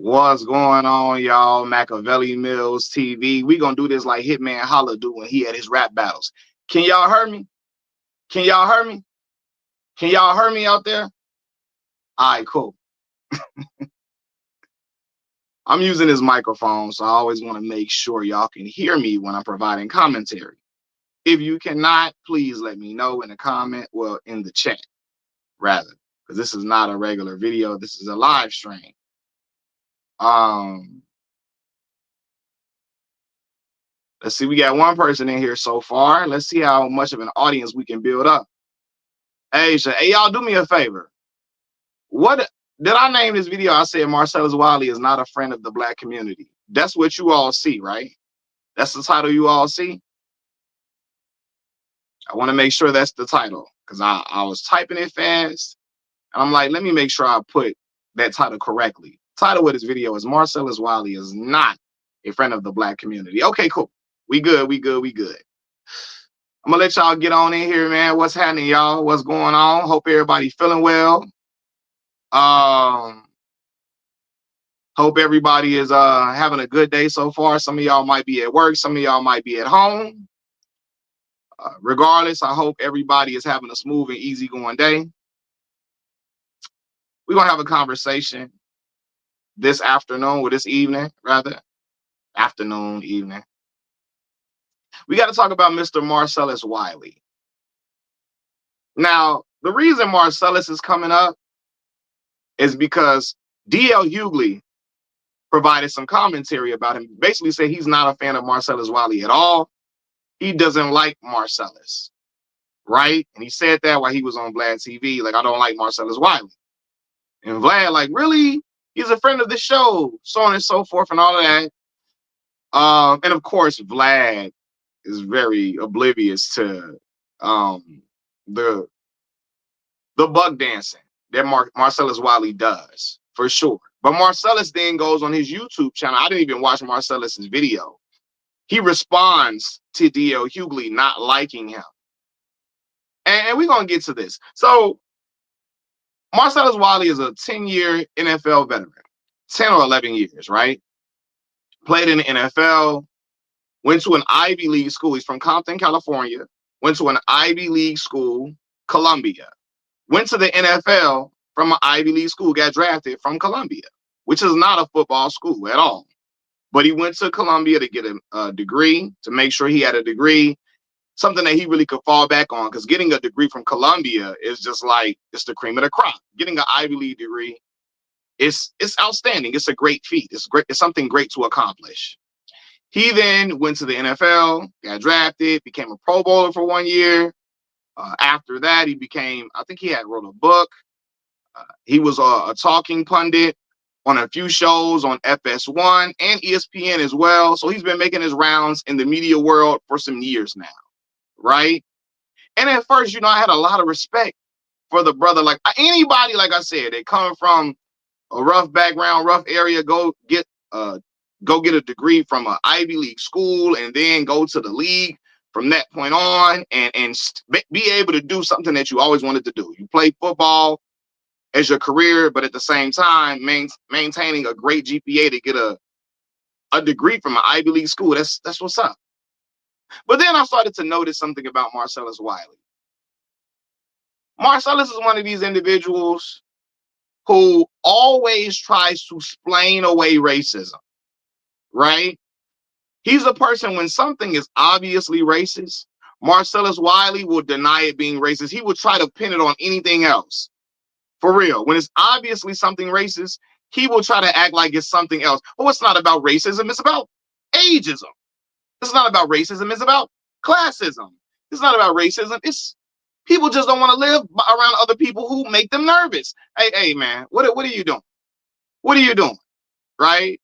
What's going on, y'all? Machiavelli Mills TV. We gonna do this like Hitman Holla do when he had his rap battles. Can y'all hear me? Can y'all hear me? Can y'all hear me out there? All right, cool. I'm using this microphone, so I always want to make sure y'all can hear me when I'm providing commentary. If you cannot, please let me know in the comment, well, in the chat, rather, because this is not a regular video. This is a live stream. Let's see, we got one person in here so far. Let's see how much of an audience we can build up. Hey, y'all do me a favor. What did I name this video? I said Marcellus Wiley is not a friend of the black community. That's what you all see, right? That's the title you all see. I want to make sure that's the title because I was typing it fast. And I'm like, let me make sure I put that title correctly. Title of this video is Marcellus Wiley is not a friend of the black community. Okay, cool. We good. I'm gonna let y'all get on in here, man. What's happening, y'all? What's going on? Hope everybody feeling well. Hope everybody is having a good day so far. Some of y'all might be at work, some of y'all might be at home. Regardless, I hope everybody is having a smooth and easy going day. We're gonna have a conversation this afternoon, or this evening, rather. Afternoon, evening. We got to talk about Mr. Marcellus Wiley. Now, the reason Marcellus is coming up is because D.L. Hughley provided some commentary about him. Basically said he's not a fan of Marcellus Wiley at all. He doesn't like Marcellus, right? And he said that while he was on Vlad TV, like, I don't like Marcellus Wiley. And Vlad, like, really? He's a friend of the show, so on and so forth and all of that. And of course, Vlad is very oblivious to the bug dancing that Marcellus Wiley does, for sure. But Marcellus then goes on his YouTube channel. I didn't even watch Marcellus's video. He responds to D.L. Hughley not liking him. And we're going to get to this. So Marcellus Wiley is a 10-year NFL veteran, 10 or 11 years, right? Played in the NFL, went to an Ivy League school. He's from Compton, California. Went to an Ivy League school, Columbia. Went to the NFL from an Ivy League school, got drafted from Columbia, which is not a football school at all. But he went to Columbia to get a degree, to make sure he had a degree, something that he really could fall back on, because getting a degree from Columbia is just like, it's the cream of the crop. Getting an Ivy League degree, it's outstanding. It's a great feat. It's great. It's something great to accomplish. He then went to the NFL, got drafted, became a Pro Bowler for 1 year. After that, he became, I think he had wrote a book. He was a talking pundit on a few shows on FS1 and ESPN as well. So he's been making his rounds in the media world for some years now, right? And at first, I had a lot of respect for the brother. Like anybody, like I said, they come from a rough background, rough area, go get a degree from an Ivy League school and then go to the league from that point on and be able to do something that you always wanted to do. You play football as your career, but at the same time, maintaining a great GPA to get a degree from an Ivy League school. That's what's up. But then I started to notice something about Marcellus Wiley. Marcellus is one of these individuals who always tries to explain away racism, right? He's a person, when something is obviously racist, Marcellus Wiley will deny it being racist. He will try to pin it on anything else. For real. When it's obviously something racist, he will try to act like it's something else. Oh, it's not about racism. It's about ageism. It's not about racism. It's about classism. It's not about racism. It's people just don't want to live around other people who make them nervous. Hey, man, what are you doing? What are you doing? Right?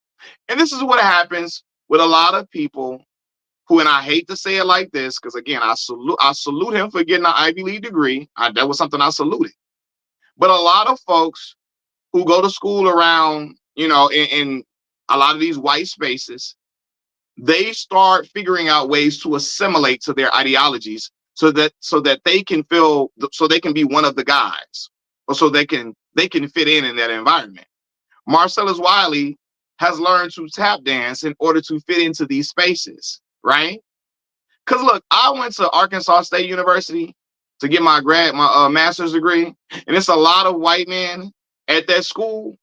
And this is what happens with a lot of people who, and I hate to say it like this, because again, I salute him for getting an Ivy League degree. That was something I saluted. But a lot of folks who go to school around, in a lot of these white spaces, they start figuring out ways to assimilate to their ideologies so that they can be one of the guys, or so they can fit in that environment. Marcellus Wiley has learned to tap dance in order to fit into these spaces, right? Because look, I went to Arkansas State University to get my master's degree, and it's a lot of white men at that school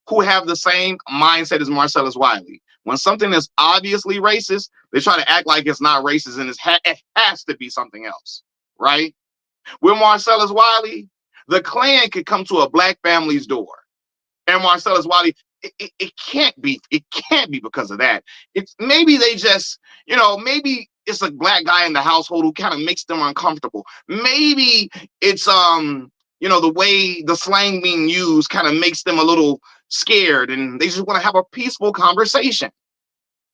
who have the same mindset as Marcellus Wiley. When something is obviously racist, they try to act like it's not racist and it has to be something else, right? With Marcellus Wiley, the Klan could come to a black family's door, and Marcellus Wiley, it can't be. It can't be because of that. It's maybe they just, maybe it's a black guy in the household who kind of makes them uncomfortable. Maybe it's the way the slang being used kind of makes them a little scared, and they just want to have a peaceful conversation.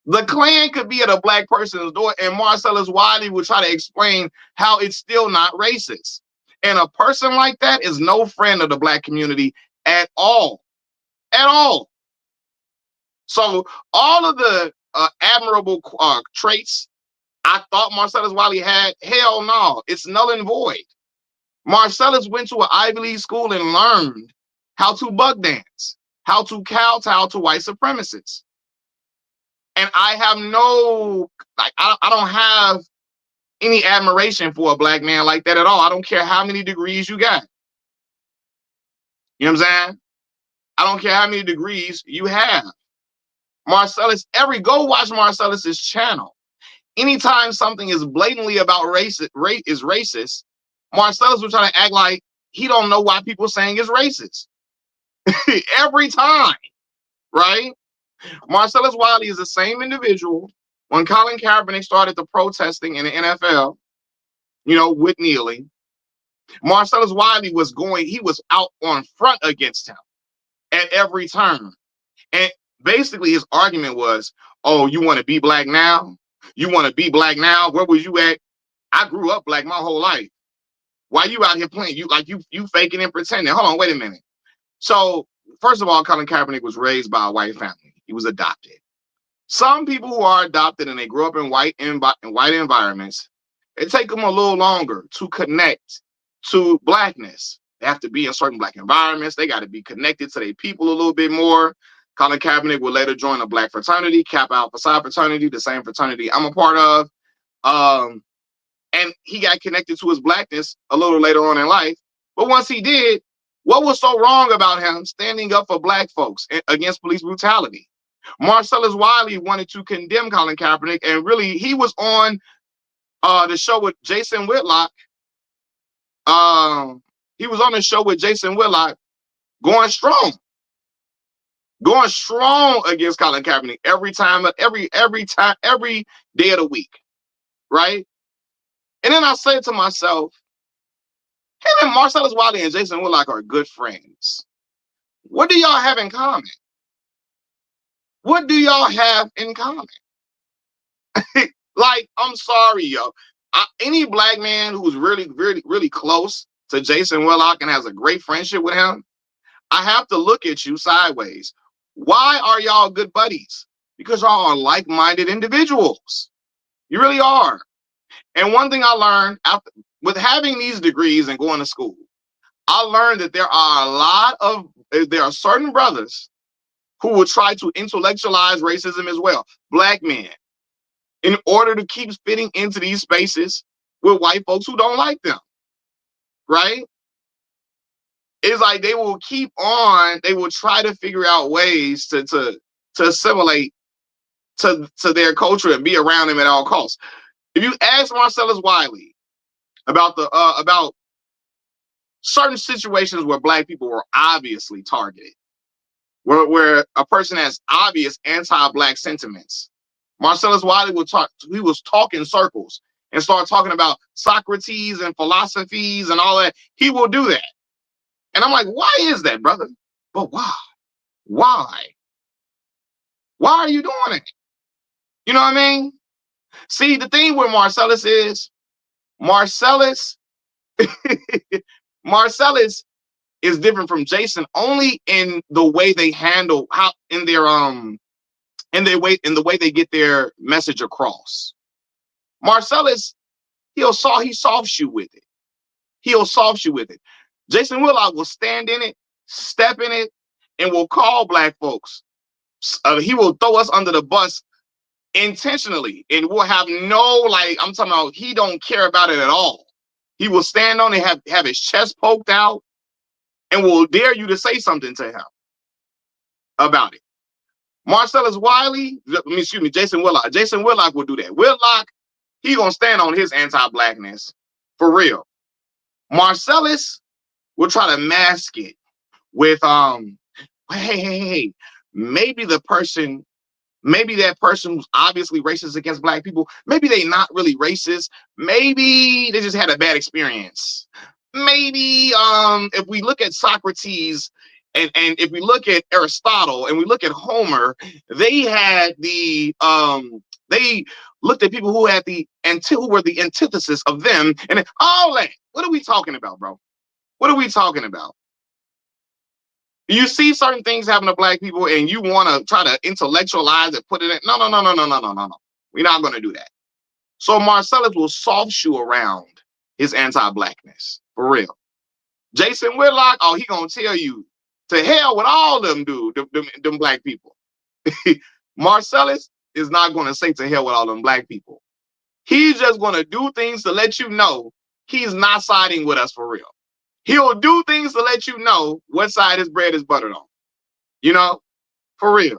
The Klan could be at a black person's door, and Marcellus Wiley would try to explain how it's still not racist. And a person like that is no friend of the black community at all. At all. So all of the admirable traits I thought Marcellus Wiley had, hell no, it's null and void. Marcellus went to an Ivy League school and learned how to buck dance, how to kowtow to white supremacists. And I have I don't have any admiration for a black man like that at all. I don't care how many degrees you got. You know what I'm saying? I don't care how many degrees you have. Marcellus, go watch Marcellus's channel. Anytime something is blatantly about is racist, Marcellus will try to act like he don't know why people saying it's racist. Every time, right? Marcellus Wiley is the same individual when Colin Kaepernick started the protesting in the NFL, with kneeling. Marcellus Wiley was out on front against him at every turn. And basically his argument was, oh, you want to be black now? You want to be black now? Where was you at? I grew up black my whole life. Why you out here playing? You faking and pretending. Hold on, wait a minute. So, first of all, Colin Kaepernick was raised by a white family. He was adopted. Some people who are adopted and they grow up in white environments, it takes them a little longer to connect to blackness. They have to be in certain black environments. They got to be connected to their people a little bit more. Colin Kaepernick would later join a black fraternity, Kappa Alpha Psi fraternity, the same fraternity I'm a part of. And he got connected to his blackness a little later on in life. But once he did, what was so wrong about him standing up for black folks against police brutality? Marcellus Wiley wanted to condemn Colin Kaepernick, and really he was on the show with Jason Whitlock. He was on the show with Jason Whitlock going strong against Colin Kaepernick every day of the week, right? And then I said to myself, him and Marcellus Wiley and Jason Whitlock are good friends. What do y'all have in common? What do y'all have in common? Like, I'm sorry, yo. Any black man who's really, really, really close to Jason Whitlock and has a great friendship with him, I have to look at you sideways. Why are y'all good buddies? Because y'all are like-minded individuals. You really are. And one thing I learned with having these degrees and going to school, I learned that there are certain brothers who will try to intellectualize racism as well. Black men, in order to keep fitting into these spaces with white folks who don't like them, right? It's like they will try to figure out ways to assimilate to their culture and be around them at all costs. If you ask Marcellus Wiley about certain situations where black people were obviously targeted, where a person has obvious anti-black sentiments, Marcellus Wiley was talking circles and start talking about Socrates and philosophies and all that. He will do that. And I'm like, why is that, brother? But why? Why? Why are you doing it? You know what I mean? See, the thing with Marcellus is Marcellus is different from Jason only in the way they handle in the way they get their message across. Marcellus, he softs you with it. He'll soft you with it. Jason Whitlock will stand in it, step in it, and will call black folks He will throw us under the bus intentionally, and we'll have no, like, I'm talking about, he don't care about it at all. He will stand on and have his chest poked out and will dare you to say something to him about it. Marcellus Wiley, excuse me, Jason Whitlock. Jason Whitlock will do that. Whitlock, he gonna stand on his anti-blackness for real. Marcellus will try to mask it with hey, maybe that person who's obviously racist against black people, maybe they not really racist. Maybe they just had a bad experience. Maybe if we look at Socrates and if we look at Aristotle and we look at Homer, they had they looked at people who had who were the antithesis of them, and all that. What are we talking about, bro? What are we talking about? You see certain things happen to black people and you want to try to intellectualize it, put it in. No. We're not going to do that. So Marcellus will soft shoe around his anti-blackness, for real. Jason Whitlock, oh, he going to tell you to hell with all them them black people. Marcellus is not going to say to hell with all them black people. He's just going to do things to let you know he's not siding with us for real. He'll do things to let you know what side his bread is buttered on. You know, for real.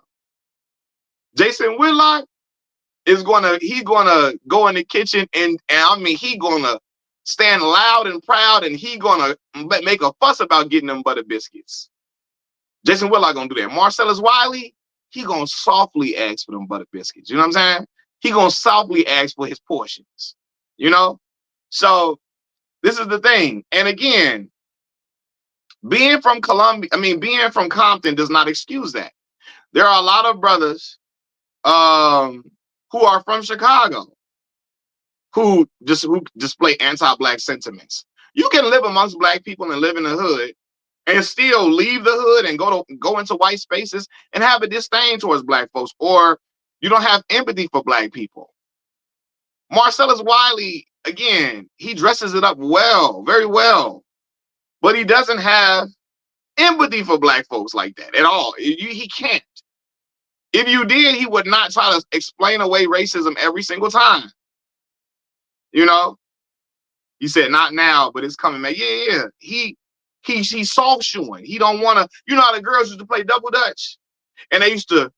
Jason Whitlock he's gonna go in the kitchen and I mean, he gonna stand loud and proud and he gonna make a fuss about getting them butter biscuits. Jason Whitlock gonna do that. Marcellus Wiley, he gonna softly ask for them butter biscuits. You know what I'm saying? He gonna softly ask for his portions. You know? So this is the thing. And again, being from Compton does not excuse that. There are a lot of brothers who are from Chicago who display anti-black sentiments. You can live amongst black people and live in the hood and still leave the hood and go into white spaces and have a disdain towards black folks, or you don't have empathy for black people. Marcellus Wiley, again, he dresses it up well, very well, but he doesn't have empathy for black folks like that at all. He can't. If you did, he would not try to explain away racism every single time. You know, he said not now, but it's coming, man. Yeah. He's soft shoeing. He don't want to. You know how the girls used to play double dutch, and they used to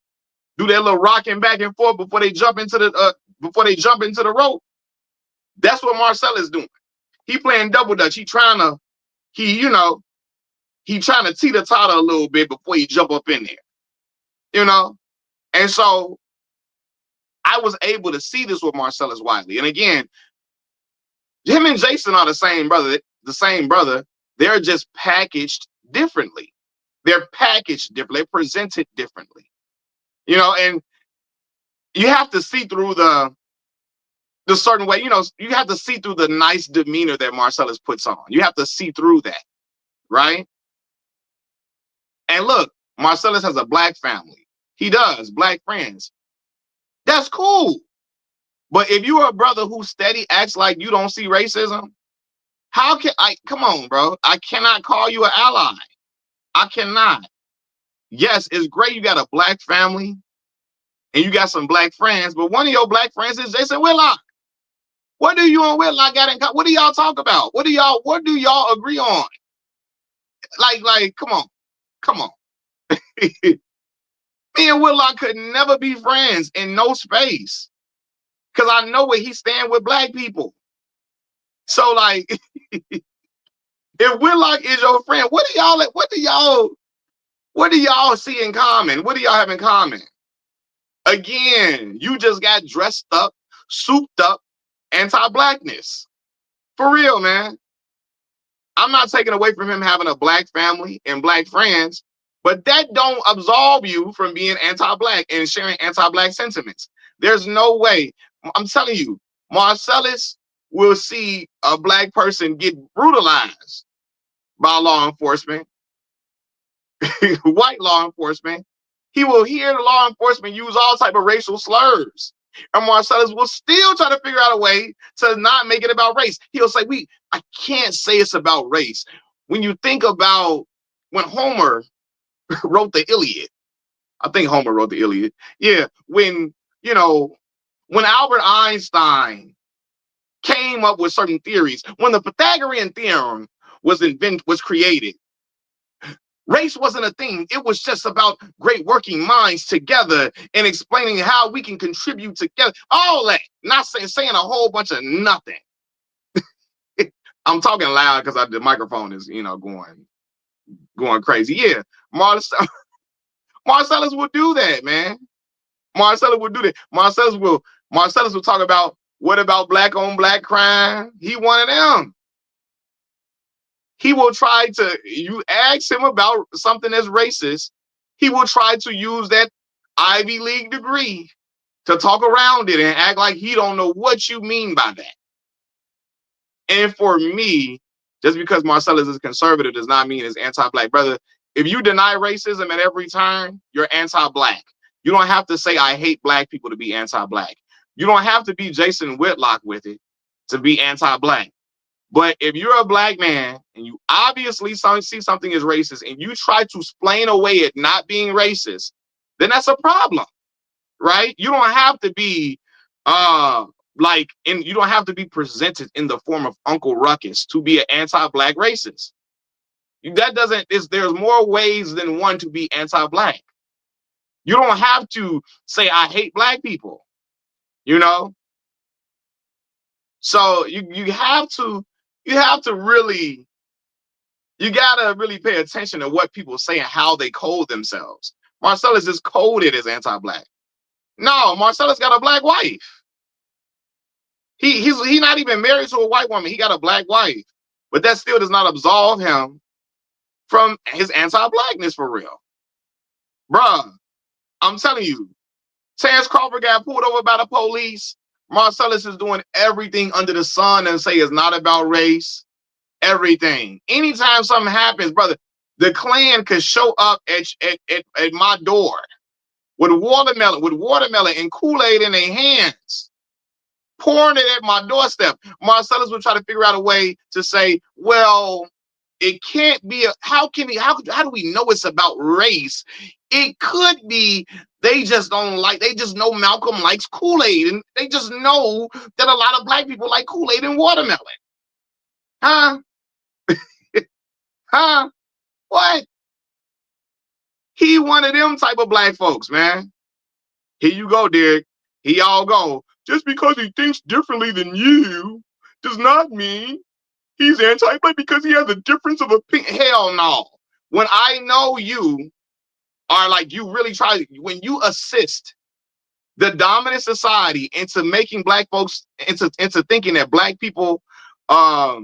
do that little rocking back and forth before they jump into the rope. That's what Marcellus is doing. He playing double dutch. He trying to teeter-totter a little bit before he jump up in there. You know? And so I was able to see this with Marcellus Wiley. And again, him and Jason are the same brother. They're just packaged differently. They're packaged differently. They're presented differently. You know, and you have to see through the certain way, you know, you have to see through the nice demeanor that Marcellus puts on. You have to see through that, right? And look, Marcellus has a black family. He does, black friends. That's cool. But if you're a brother who steady acts like you don't see racism, how can I, come on, bro. I cannot call you an ally. I cannot. Yes, it's great you got a black family and you got some black friends, but one of your black friends is Jason Whitlock. What do you and Whitlock got in common? What do y'all talk about? What do y'all agree on? Like, come on. Me and Whitlock could never be friends in no space. Cause I know where he stand with black people. So like, if Whitlock is your friend, what do y'all see in common? What do y'all have in common? Again, you just got dressed up, souped up, anti-blackness. For real, man. I'm not taking away from him having a black family and black friends, but that don't absolve you from being anti-black and sharing anti-black sentiments. There's no way. I'm telling you, Marcellus will see a black person get brutalized by law enforcement, white law enforcement. He will hear the law enforcement use all type of racial slurs. And Marcellus will still try to figure out a way to not make it about race. He'll say, I can't say it's about race. When you think about when Homer wrote the Iliad, I think Homer wrote the Iliad. Yeah, when, you know, when Albert Einstein came up with certain theories, when the Pythagorean theorem was created, race wasn't a thing. It was just about great working minds together and explaining how we can contribute together. All that. Not saying a whole bunch of nothing. I'm talking loud because the microphone is, going crazy. Yeah, Marcellus will do that, man. Marcellus will do that. Marcellus will talk about, what about black on black crime? He one of them. He will try to, you ask him about something that's racist, he will try to use that Ivy League degree to talk around it and act like he don't know what you mean by that. And for me, just because Marcellus is conservative does not mean he's anti-black. Brother, if you deny racism at every time, you're anti-black. You don't have to say, I hate black people to be anti-black. You don't have to be Jason Whitlock with it to be anti-black. But if you're a black man and you obviously see something as racist and you try to explain away it not being racist, then that's a problem, right? You don't have to be you don't have to be presented in the form of Uncle Ruckus to be an anti-black racist. There's more ways than one to be anti-black. You don't have to say, I hate black people, So you have to really, you gotta really pay attention to what people say and how they code themselves. Marcellus is coded as anti-black. No, Marcellus got a black wife. He's not even married to a white woman. He got a black wife. But that still does not absolve him from his anti-blackness, for real. Bruh, I'm telling you, Terrence Crawford got pulled over by the police. Marcellus is doing everything under the sun and say it's not about race. Everything. Anytime something happens, brother, the Klan could show up at my door with watermelon and Kool-Aid in their hands, pouring it at my doorstep. Marcellus would try to figure out a way to say, well, it can't be how do we know it's about race? It could be they just know Malcolm likes Kool-Aid, and they just know that a lot of black people like Kool-Aid and watermelon. Huh? Huh? What? He one of them type of black folks, man. Here you go, Derek. Here y'all go. Just because he thinks differently than you does not mean he's anti-black because he has a difference of opinion. Hell no. When I know you are when you assist the dominant society into making black folks into thinking that black people are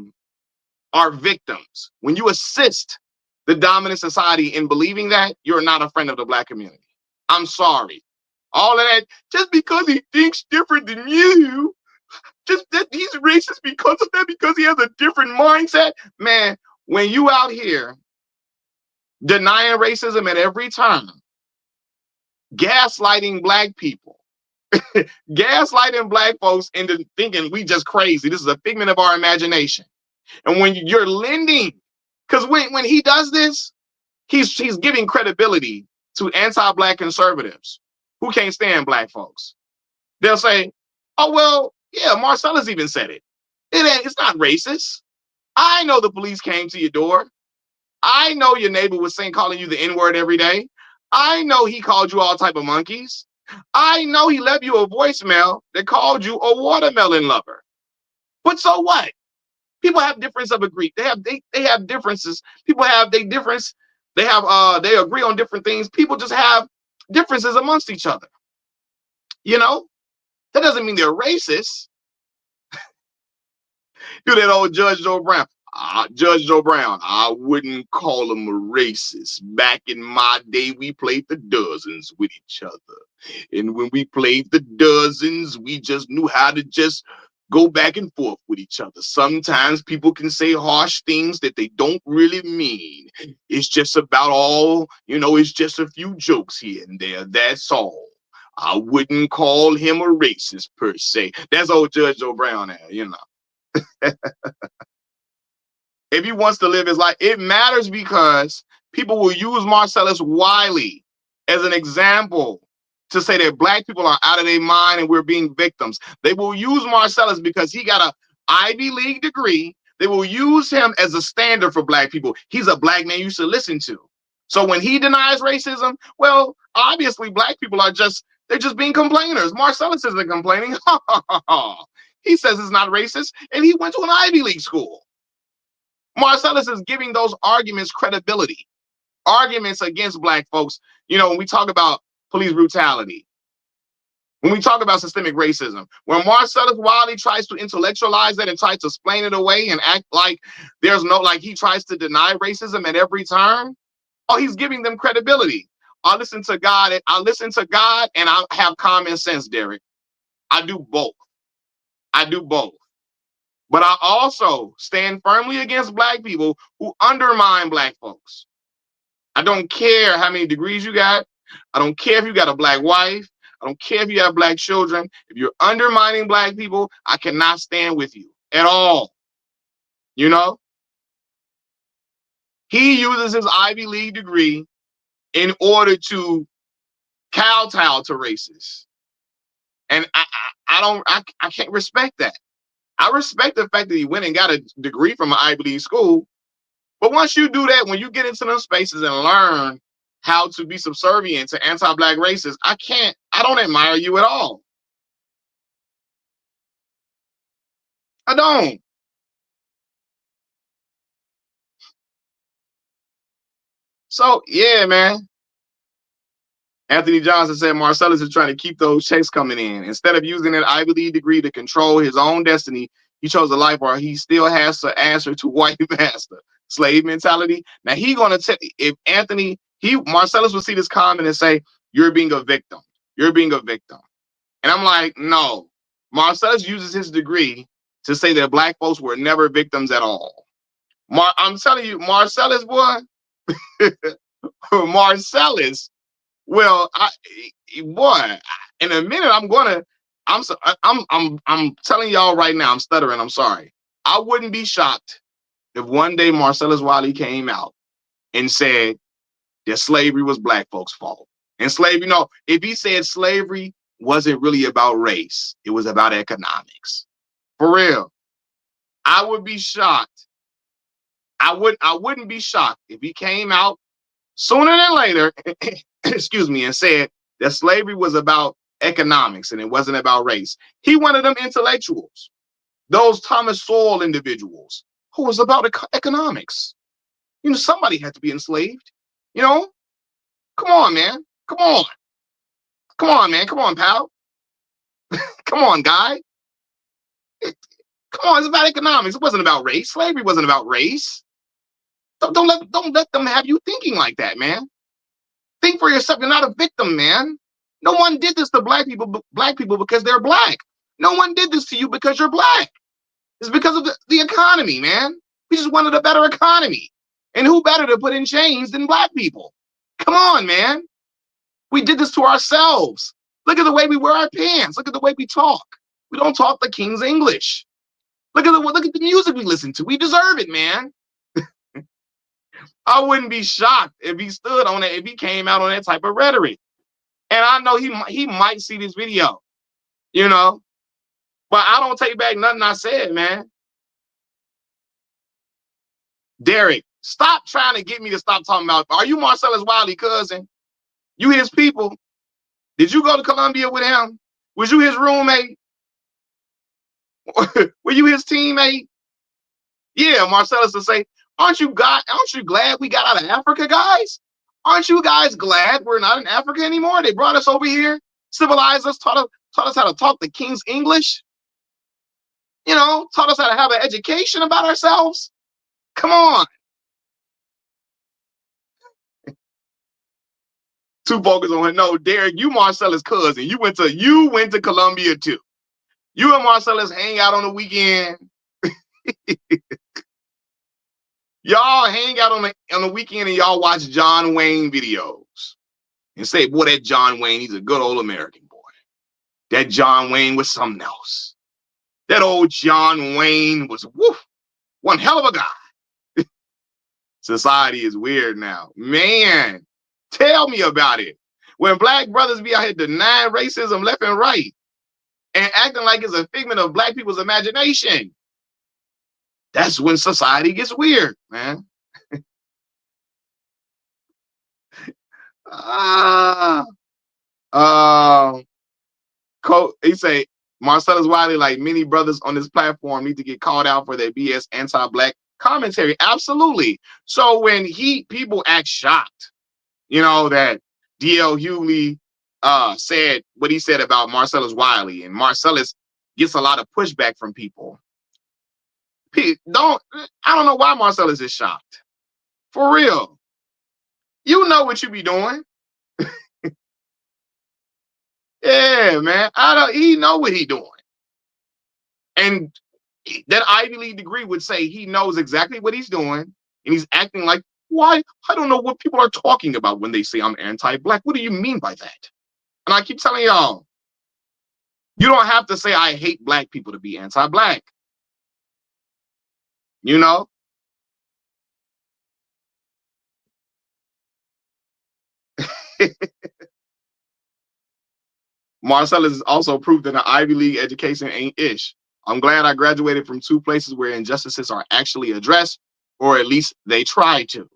victims. When you assist the dominant society in believing that, you're not a friend of the black community. I'm sorry. All of that, just because he thinks different than you, just that he's racist because of that, because he has a different mindset. Man, when you out here denying racism at every time, gaslighting black people, gaslighting black folks into thinking we just crazy. This is a figment of our imagination. And when you're lending, because when he does this, he's giving credibility to anti-black conservatives who can't stand black folks. They'll say, oh, well, yeah, Marcellus even said it. It's not racist. I know the police came to your door. I know your neighbor was calling you the N-word every day. I know he called you all type of monkeys. I know he left you a voicemail that called you a watermelon lover. But so what? People have difference of agree. They have differences. People have they difference. They agree on different things. People just have differences amongst each other. That doesn't mean they're racist. Do that old Judge Joe Brown. Judge Joe Brown, I wouldn't call him a racist. Back in my day, we played the dozens with each other. And when we played the dozens, we just knew how to just go back and forth with each other. Sometimes people can say harsh things that they don't really mean. It's just about it's just a few jokes here and there. That's all. I wouldn't call him a racist per se. That's old Judge Joe Brown there, If he wants to live his life, it matters because people will use Marcellus Wiley as an example to say that black people are out of their mind and we're being victims. They will use Marcellus because he got an Ivy League degree. They will use him as a standard for black people. He's a black man you should listen to. So when he denies racism, well, obviously black people are they're just being complainers. Marcellus isn't complaining. He says it's not racist, and he went to an Ivy League school. Marcellus is giving those arguments credibility. Arguments against black folks. You know, when we talk about police brutality, when we talk about systemic racism, when Marcellus Wiley tries to intellectualize that and tries to explain it away and act like there's no, like he tries to deny racism at every turn, oh, he's giving them credibility. I listen to God and I have common sense, Derek. I do both. But I also stand firmly against black people who undermine black folks. I don't care how many degrees you got. I don't care if you got a black wife. I don't care if you have black children. If you're undermining black people, I cannot stand with you at all. You know? He uses his Ivy League degree in order to kowtow to racists. And I can't respect that. I respect the fact that he went and got a degree from an Ivy League school. But once you do that, when you get into those spaces and learn how to be subservient to anti-black racists, I don't admire you at all. I don't. So, yeah, man. Anthony Johnson said Marcellus is trying to keep those checks coming in. Instead of using that Ivy League degree to control his own destiny, he chose a life where he still has to answer to white master. Slave mentality. Now he gonna tell if Marcellus will see this comment and say, you're being a victim. You're being a victim. And I'm like, no. Marcellus uses his degree to say that black folks were never victims at all. I'm telling you, Marcellus, boy, Marcellus. Well, in a minute, I'm telling y'all right now, I'm stuttering. I'm sorry. I wouldn't be shocked if one day Marcellus Wiley came out and said that slavery was black folks' fault. And slavery, if he said slavery wasn't really about race, it was about economics. For real. I would be shocked. I wouldn't be shocked if he came out sooner than later, excuse me, and said that slavery was about economics and it wasn't about race. He wanted them intellectuals, those Thomas Sowell individuals who was about economics. You know, somebody had to be enslaved. You know, come on, man. Come on, man. Come on, pal. Come on, guy. Come on, it's about economics. It wasn't about race. Slavery wasn't about race. Don't let them have you thinking like that, man. Think for yourself. You're not a victim, man. No one did this to black people because they're black. No one did this to you because you're black. It's because of the economy, man. We just wanted a better economy. And who better to put in chains than black people? Come on, man. We did this to ourselves. Look at the way we wear our pants. Look at the way we talk. We don't talk the King's English. Look at the music we listen to. We deserve it, man. I wouldn't be shocked if he stood on it, if he came out on that type of rhetoric. And I know he might see this video, you know, but I don't take back nothing I said, man. Derek, stop trying to get me to stop talking about, are you Marcellus Wiley cousin? You his people? Did you go to Columbia with him? Was you his roommate? Were you his teammate? Yeah, Marcellus will say, aren't you glad we got out of Africa, guys? Aren't you guys glad we're not in Africa anymore? They brought us over here, civilized us, taught us how to talk the King's English. You know, taught us how to have an education about ourselves. Come on. Too focused on him. No, Derek, you Marcellus' cousin. You went to Columbia too. You and Marcellus hang out on the weekend. Y'all hang out on the weekend and y'all watch John Wayne videos and say, boy, that John Wayne, he's a good old American boy. That John Wayne was something else. That old John Wayne was one hell of a guy. Society is weird now. Man, tell me about it. When black brothers be out here denying racism left and right and acting like it's a figment of black people's imagination, that's when society gets weird, man. Ah, he say Marcellus Wiley, like many brothers on this platform, need to get called out for their BS anti-black commentary. Absolutely. So when people act shocked, that D.L. Hughley said what he said about Marcellus Wiley, and Marcellus gets a lot of pushback from people. I don't know why Marcellus is shocked. For real. You know what you be doing. Yeah, man. He know what he doing. And that Ivy League degree would say he knows exactly what he's doing, and he's acting like, why? I don't know what people are talking about when they say I'm anti-black. What do you mean by that? And I keep telling y'all, you don't have to say I hate black people to be anti-black. Marcellus is also proof that an Ivy League education ain't ish. I'm glad I graduated from 2 places where injustices are actually addressed, or at least they try to.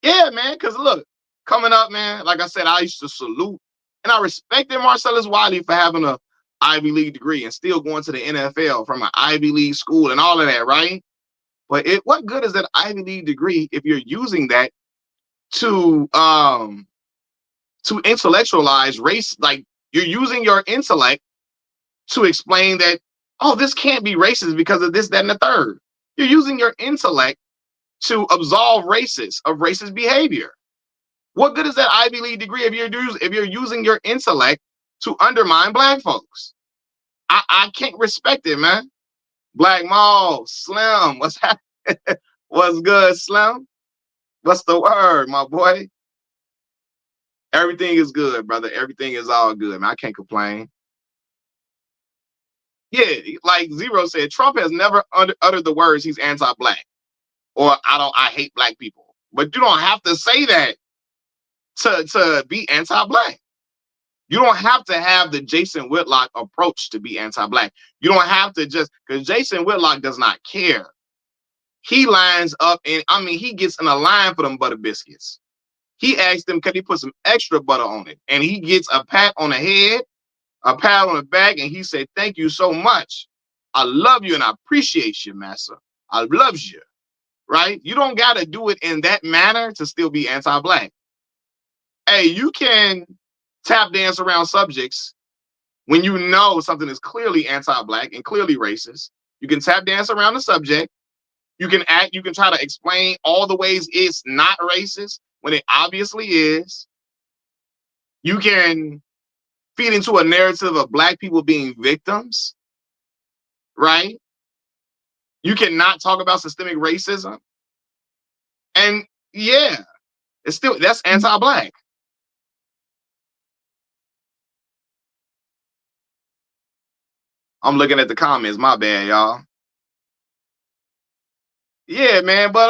Yeah, man, because look, coming up, man, like I said, I used to salute and I respected Marcellus Wiley for having a Ivy League degree and still going to the NFL from an Ivy League school and all of that, right? But what good is that Ivy League degree if you're using that to intellectualize race? Like, you're using your intellect to explain that, oh, this can't be racist because of this, that, and the third. You're using your intellect to absolve racists of racist behavior. What good is that Ivy League degree if you're using your intellect to undermine black folks? I can't respect it, man. Black Mall, Slim, what's happening? What's good, Slim? What's the word, my boy? Everything is good, brother. Everything is all good, man. I can't complain. Yeah, like Zero said, Trump has never uttered the words he's anti-black or I hate black people. But you don't have to say that to be anti-black. You don't have to have the Jason Whitlock approach to be anti-black. You don't have to because Jason Whitlock does not care. He lines up and he gets in a line for them butter biscuits. He asked them, could he put some extra butter on it? And he gets a pat on the head, a pat on the back, and he said, thank you so much. I love you and I appreciate you, master. I love you, right? You don't got to do it in that manner to still be anti-black. Hey, you can tap dance around subjects when you know something is clearly anti-black and clearly racist. You can tap dance around the subject. You can try to explain all the ways it's not racist when it obviously is. You can feed into a narrative of black people being victims, right? You cannot talk about systemic racism. And yeah, that's anti-black. I'm looking at the comments, my bad, y'all. Yeah, man, but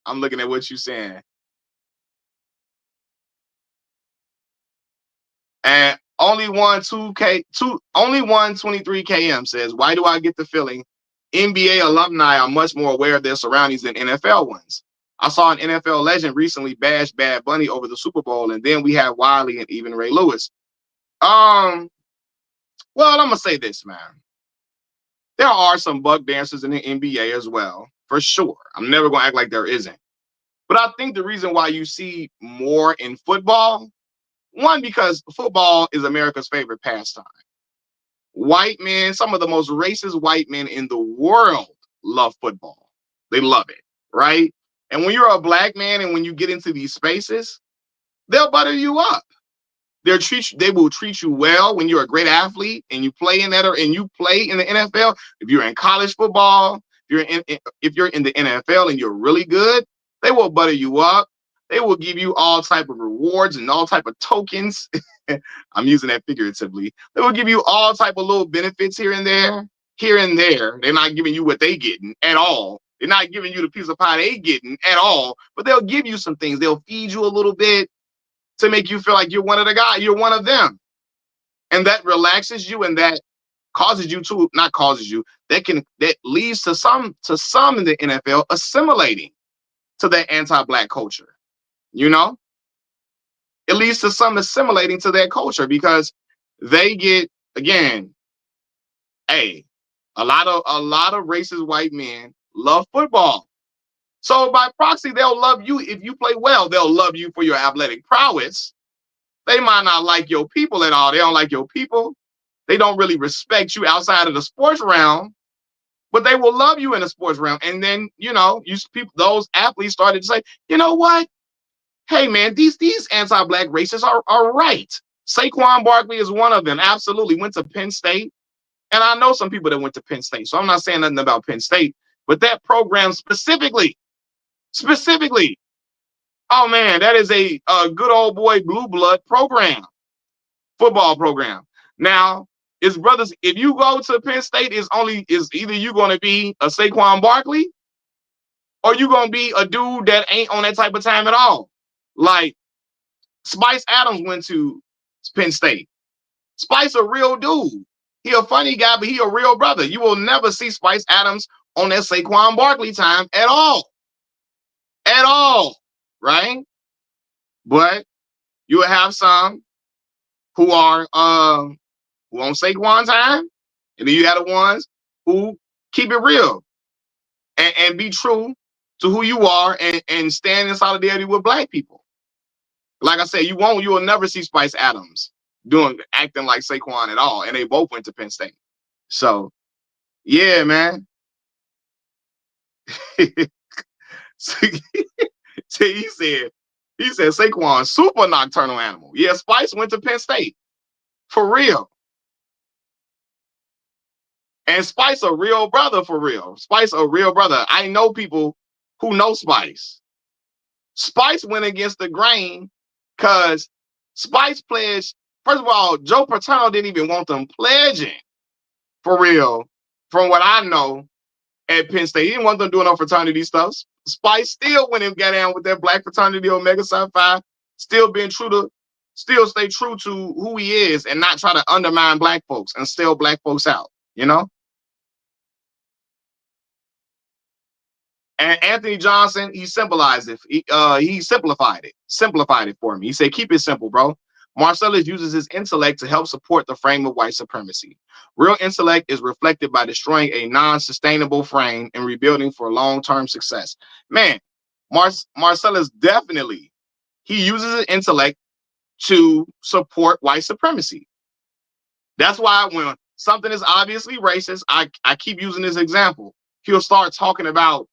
I'm looking at what you're saying. And only one 23 km says, why do I get the feeling NBA alumni are much more aware of their surroundings than NFL ones? I saw an NFL legend recently bash Bad Bunny over the Super Bowl, and then we have Wiley and even Ray Lewis. Well, I'm gonna say this, man. There are some buck dancers in the NBA as well, for sure. I'm never gonna act like there isn't. But I think the reason why you see more in football, one, because football is America's favorite pastime. White men, some of the most racist white men in the world love football. They love it, right? And when you're a black man and when you get into these spaces, they'll butter you up. They will treat you well when you're a great athlete and you play in that, and you play in the NFL. If you're in college football, if you're in the NFL and you're really good, they will butter you up. They will give you all type of rewards and all type of tokens. I'm using that figuratively. They will give you all type of little benefits here and there. They're not giving you what they getting at all. They're not giving you the piece of pie they getting at all, but they'll give you some things. They'll feed you a little bit. to make you feel like you're one of the guys, you're one of them. And that relaxes you, and that causes you to, not causes you, that leads to some in the NFL assimilating to that anti-black culture. You know, it leads to some assimilating to that culture because they get, again, hey, a lot of racist white men love football. So by proxy, they'll love you if you play well. They'll love you for your athletic prowess. They might not like your people at all. They don't like your people. They don't really respect you outside of the sports realm, but they will love you in the sports realm. And then, those athletes started to say, you know what? Hey man, these anti-black racists are right. Saquon Barkley is one of them. Absolutely. Went to Penn State. And I know some people that went to Penn State. So I'm not saying nothing about Penn State, but that program specifically, oh man, that is a good old boy blue blood program, football program. Now, it's brothers, if you go to Penn State, is either you going to be a Saquon Barkley or you going to be a dude that ain't on that type of time at all. Like Spice Adams went to Penn State. Spice a real dude. He a funny guy, but he a real brother. You will never see Spice Adams on that Saquon Barkley time at all. At all, right? But you will have some who are who on Saquon time, and then you have the ones who keep it real and be true to who you are and stand in solidarity with black people. Like I said, you will never see Spice Adams acting like Saquon at all, and they both went to Penn State. So, yeah, man. So he said Saquon, super nocturnal animal. Yeah, Spice went to Penn State. For real. And Spice a real brother for real. Spice a real brother. I know people who know Spice. Spice went against the grain because Spice pledged. First of all, Joe Paterno didn't even want them pledging for real. From what I know at Penn State, he didn't want them doing no fraternity stuff. Spice still went and got down with that black fraternity, Omega Psi Phi, still stay true to who he is and not try to undermine black folks and sell black folks out, you know? And Anthony Johnson, he symbolized it. He simplified it for me. He said, keep it simple, bro. Marcellus uses his intellect to help support the frame of white supremacy. Real intellect is reflected by destroying a non-sustainable frame and rebuilding for long-term success. Man, Marcellus definitely, he uses his intellect to support white supremacy. That's why when something is obviously racist, I keep using this example. He'll start talking about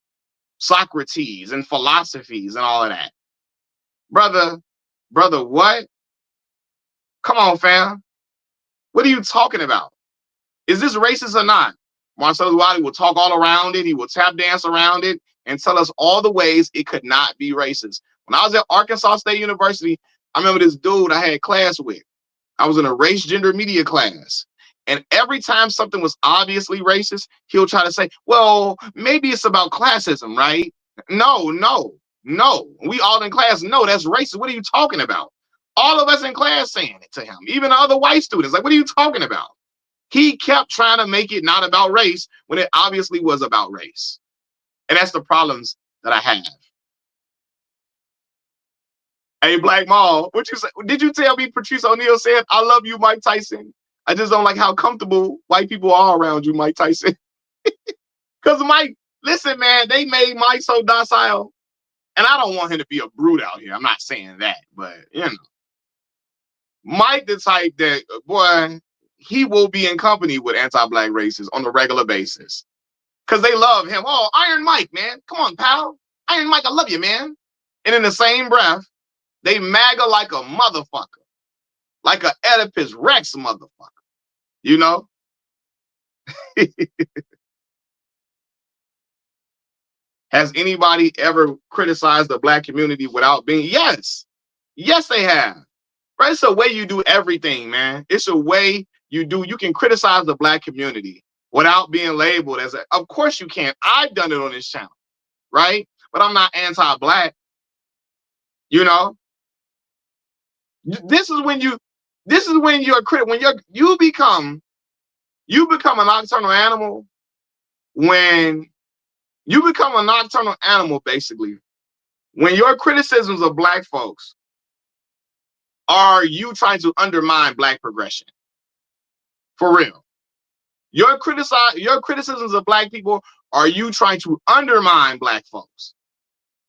Socrates and philosophies and all of that. Brother, what? Come on, fam. What are you talking about? Is this racist or not? Marcellus Wiley will talk all around it. He will tap dance around it and tell us all the ways it could not be racist. When I was at Arkansas State University, I remember this dude I had class with. I was in a race gender media class. And every time something was obviously racist, he'll try to say, well, maybe it's about classism, right? No. We all in class, no, that's racist. What are you talking about? All of us in class saying it to him, even the other white students. Like, what are you talking about? He kept trying to make it not about race when it obviously was about race. And that's the problems that I have. Hey, Black Mall, what you say? Did you tell me Patrice O'Neal said, I love you, Mike Tyson? I just don't like how comfortable white people are around you, Mike Tyson. Because Mike, listen, man, they made Mike so docile. And I don't want him to be a brute out here. I'm not saying that, but, Mike the type that, boy, he will be in company with anti-black racists on a regular basis. Because they love him. Oh, Iron Mike, man. Come on, pal. Iron Mike, I love you, man. And in the same breath, they MAGA like a motherfucker. Like a Oedipus Rex motherfucker. You know? Has anybody ever criticized the black community without being? Yes. Yes, they have. Right? It's a way you do everything, man. It's a way you can criticize the black community without being labeled as of course you can. I've done it on this channel, right? But I'm not anti-black, you know? This is when you're a critic. When you become a nocturnal animal. When you become a nocturnal animal, basically, when your criticisms of black folks are you trying to undermine black progression. For real. Your criticisms of black people are you trying to undermine black folks.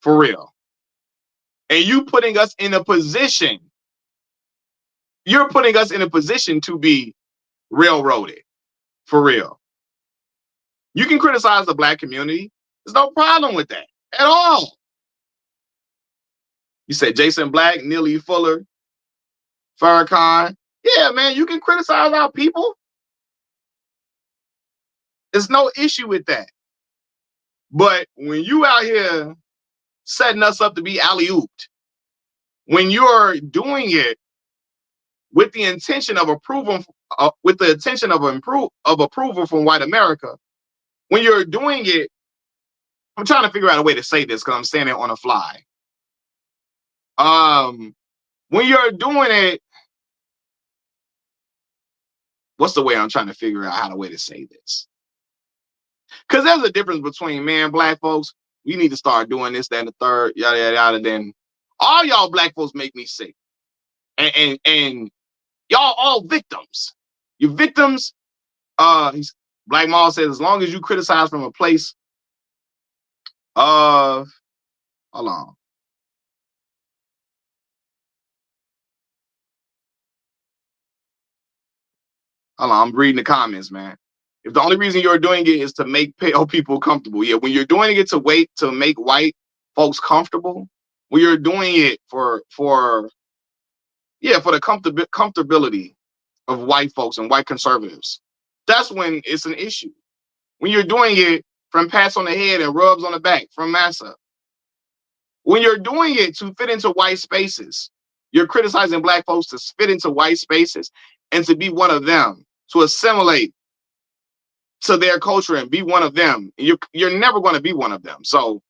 For real. And you're putting us in a position to be railroaded. For real. You can criticize the black community. There's no problem with that at all. You said Jason Black, Neely Fuller, Farrakhan. Yeah, man, you can criticize our people. There's no issue with that. But when you out here setting us up to be alley-ooped, when you're doing it with the intention of approval, approval from white America, when you're doing it, I'm trying to figure out a way to say this because I'm saying it on the fly. When you're doing it, what's the way I'm trying to figure out how the way to say this? Because there's a difference between, man, black folks, we need to start doing this, that, and the third, yada, yada, yada. Then all y'all black folks make me sick. And y'all all victims. You're victims. Black Maul says, as long as you criticize from a place of, hold on. I'm reading the comments, man. If the only reason you're doing it is to make pale people comfortable, yeah, when you're doing it to make white folks comfortable, when you're doing it for the comfortability of white folks and white conservatives, that's when it's an issue. When you're doing it from pats on the head and rubs on the back from massa, when you're doing it to fit into white spaces, you're criticizing black folks to fit into white spaces and to be one of them, to assimilate to their culture and be one of them. You're never going to be one of them. So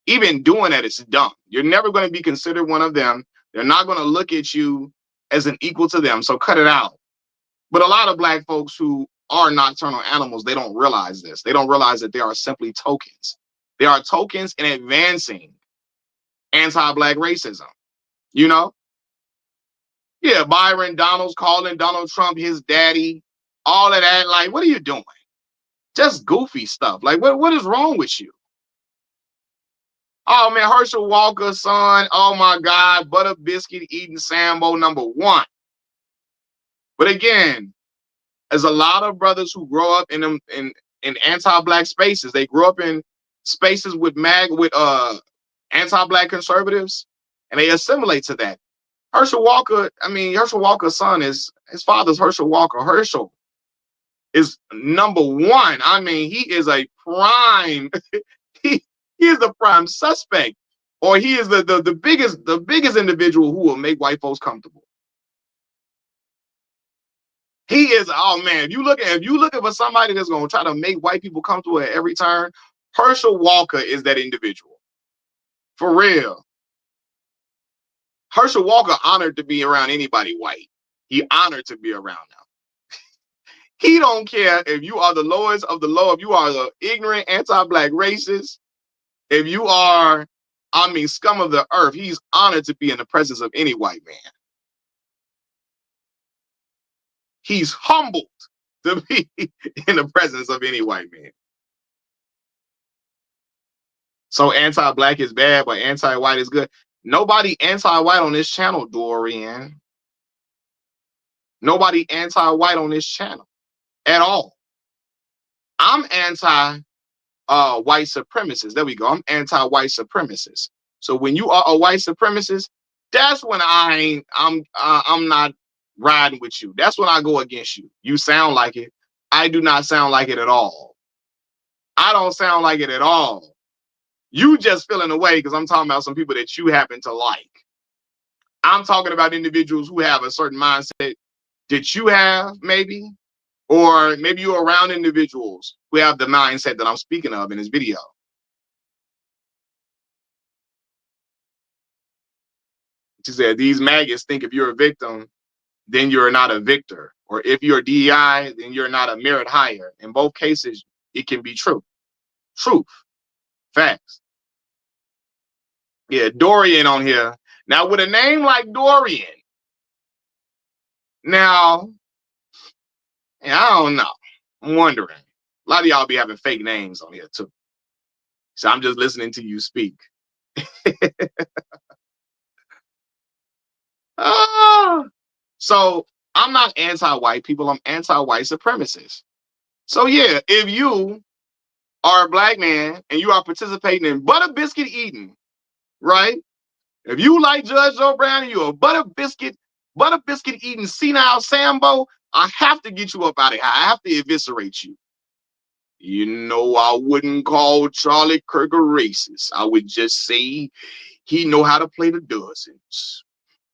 even doing that is dumb. You're never going to be considered one of them. They're not going to look at you as an equal to them. So cut it out. But a lot of black folks who are nocturnal animals, they don't realize this. They don't realize that they are simply tokens. They are tokens in advancing anti-black racism. You know? Yeah, Byron Donalds calling Donald Trump his daddy, all of that. Like, what are you doing? Just goofy stuff. Like, what is wrong with you? Oh man, Herschel Walker's son. Oh my God, butter biscuit eating Sambo #1. But again, there's a lot of brothers who grow up in anti-black spaces. They grew up in spaces with anti-black conservatives, and they assimilate to that. Herschel Walker's son is his father's Herschel Walker. Herschel is #1. I mean, he is a prime. he is the prime suspect, or he is the biggest individual who will make white folks comfortable. He is, oh man, if you looking for somebody that's gonna try to make white people comfortable at every turn, Herschel Walker is that individual. For real. Herschel Walker honored to be around anybody white. He honored to be around them. He don't care if you are the lowest of the low, if you are the ignorant anti-black racist, if you are, scum of the earth. He's honored to be in the presence of any white man. He's humbled to be in the presence of any white man. So anti-black is bad, but anti-white is good. Nobody anti-white on this channel, Dorian. Nobody anti-white on this channel at all. I'm anti-white supremacist. There we go. I'm anti-white supremacist. So when you are a white supremacist, that's when I'm not riding with you. That's when I go against you. You sound like it. I do not sound like it at all. I don't sound like it at all. You just feeling away because I'm talking about some people that you happen to like. I'm talking about individuals who have a certain mindset that you have, maybe, or maybe you're around individuals who have the mindset that I'm speaking of in this video. She said, these maggots think if you're a victim, then you're not a victor. Or if you're a DEI, then you're not a merit hire. In both cases, it can be true. Truth. Facts. Yeah, Dorian on here. Now, with a name like Dorian, now, I don't know. I'm wondering. A lot of y'all be having fake names on here, too. So I'm just listening to you speak. So I'm not anti-white people. I'm anti-white supremacists. So yeah, if you are a black man and you are participating in butter biscuit eating, right? If you like Judge Joe Brown and you're a butter biscuit eating senile Sambo, I have to get you up out of here. I have to eviscerate you. You know, I wouldn't call Charlie Kirk a racist. I would just say he know how to play the dozens.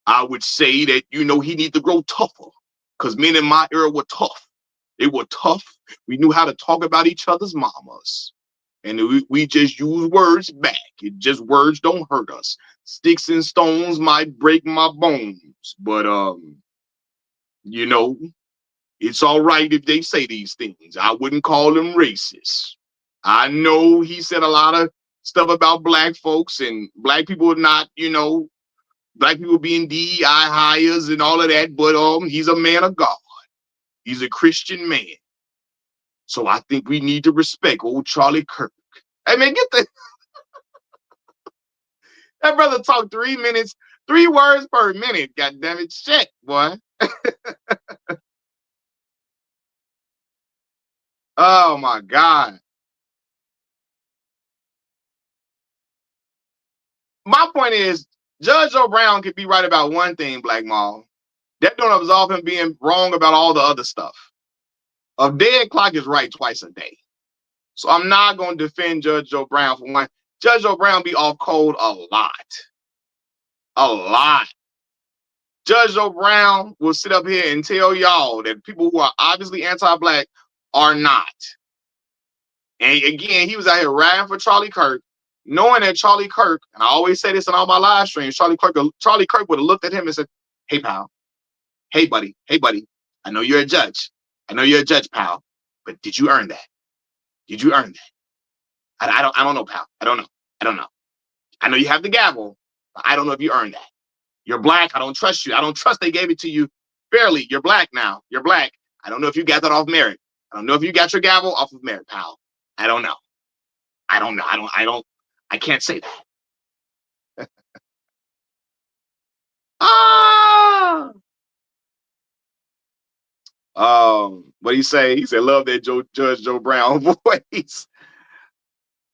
I would say that, you know, he needs to grow tougher because men in my era were tough. They were tough. We knew how to talk about each other's mamas. And we just use words back. It just words don't hurt us. Sticks and stones might break my bones. But, you know, it's all right if they say these things. I wouldn't call them racist. I know he said a lot of stuff about black folks and black people not, you know, black people being DEI hires and all of that. But he's a man of God. He's a Christian man. So I think we need to respect old Charlie Kirk. Hey, man, get the... That brother talked 3 minutes, 3 words per minute. God damn it. Shit, boy. Oh, my God. My point is, Judge Joe Brown could be right about one thing, Black Maul. That don't absolve him being wrong about all the other stuff. A dead clock is right twice a day. So I'm not going to defend Judge Joe Brown for one. Judge Joe Brown be off cold a lot. A lot. Judge Joe Brown will sit up here and tell y'all that people who are obviously anti-black are not. And again, he was out here riding for Charlie Kirk, knowing that Charlie Kirk, and I always say this in all my live streams, Charlie Kirk would have looked at him and said, hey, pal. Hey, buddy. I know you're a judge. Pal. But did you earn that? Did you earn that? I don't know, pal. I don't know. I know you have the gavel, but I don't know if you earned that. You're black. I don't trust you. I don't trust they gave it to you fairly. You're black now. You're black. I don't know if you got that off merit. I don't know if you got your gavel off of merit, pal. I don't know. I can't say that. What he say? He said, love that Judge Joe Brown voice.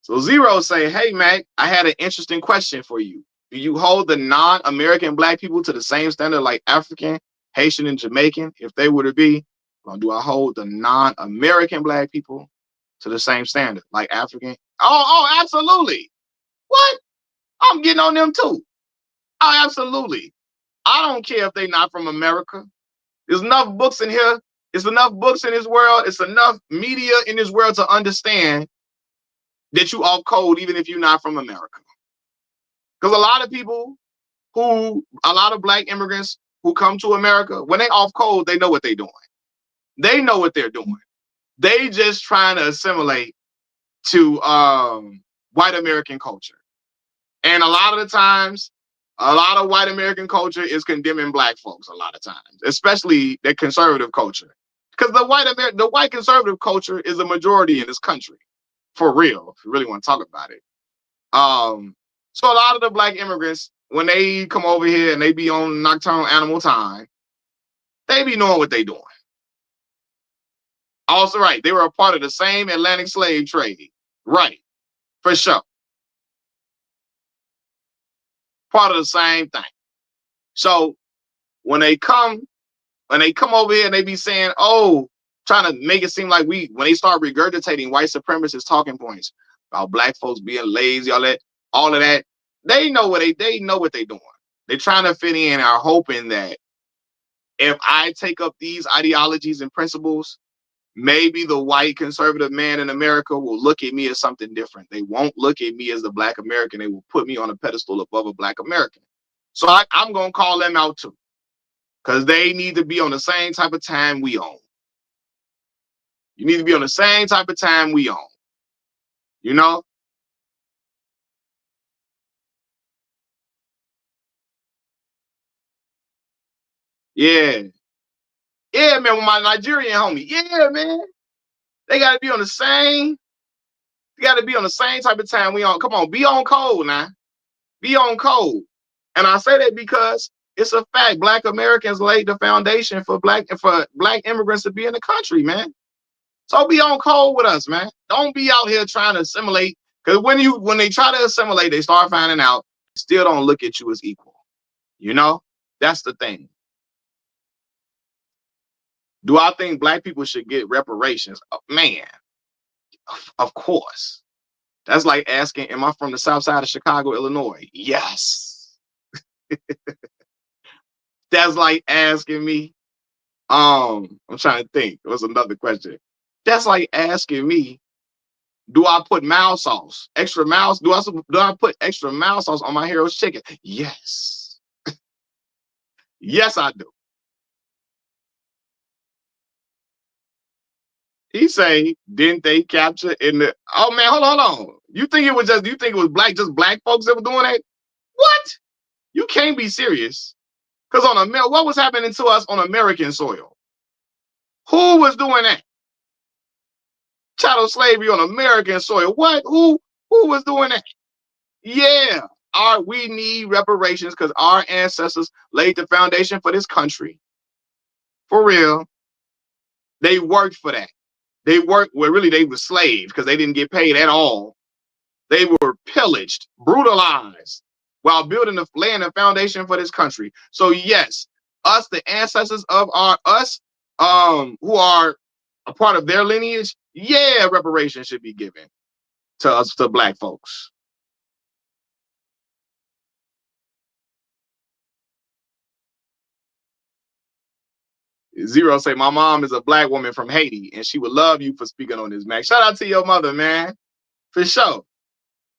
So Zero say, hey, Mac, I had an interesting question for you. Do you hold the non-American black people to the same standard like African, Haitian, and Jamaican? If they were to be, or do I hold the non-American black people to the same standard like African? Oh, absolutely. What? I'm getting on them too. Oh, absolutely. I don't care if they're not from America. There's enough books in here. It's enough books in this world. It's enough media in this world to understand that you off code even if you're not from America. Because a lot of black immigrants who come to America, when they off code, they know what they're doing. They know what they're doing. They just trying to assimilate to white American culture. And a lot of the times, a lot of white American culture is condemning black folks a lot of times, especially the conservative culture. Because the white conservative culture is a majority in this country. For real, if you really want to talk about it. So a lot of the black immigrants, when they come over here and they be on nocturnal animal time, they be knowing what they doing. Also, right, they were a part of the same Atlantic slave trade. Right, for sure. Part of the same thing. So when they come over here and they be saying, oh, trying to make it seem like when they start regurgitating white supremacist talking points about black folks being lazy, all of that, they know what they're doing. They're trying to fit in and are hoping that if I take up these ideologies and principles, maybe the white conservative man in America will look at me as something different. They won't look at me as the black American. They will put me on a pedestal above a black American. So I'm gonna call them out too, because they need to be on the same type of time we on. You need to be on the same type of time we on. You know? Yeah. Yeah, man, with my Nigerian homie. Yeah, man. They gotta be on the same. They gotta be on the same type of time we on. Come on, be on code now. Be on code. And I say that because it's a fact. Black Americans laid the foundation for black immigrants to be in the country, man. So be on code with us, man. Don't be out here trying to assimilate. Because when they try to assimilate, they start finding out they still don't look at you as equal. You know? That's the thing. Do I think black people should get reparations? Man, of course. That's like asking, am I from the south side of Chicago, Illinois? Yes. That's like asking me. I'm trying to think. What's another question? That's like asking me, do I put mild sauce, extra mild? Do I put extra mild sauce on my Hero's chicken? Yes. Yes, I do. He say, didn't they capture in the? Oh man, hold on. You think it was just black folks that were doing that? What? You can't be serious. Because what was happening to us on American soil? Who was doing that? Chattel slavery on American soil. What? Who was doing that? Yeah. We need reparations because our ancestors laid the foundation for this country. For real. They worked for that. They worked, well, really, they were slaves because they didn't get paid at all. They were pillaged, brutalized while laying the foundation for this country. So yes, us, the ancestors of us, who are a part of their lineage, yeah, reparations should be given to us, to black folks. Zero say, my mom is a black woman from Haiti, and she would love you for speaking on this, Max. Shout out to your mother, man, for sure.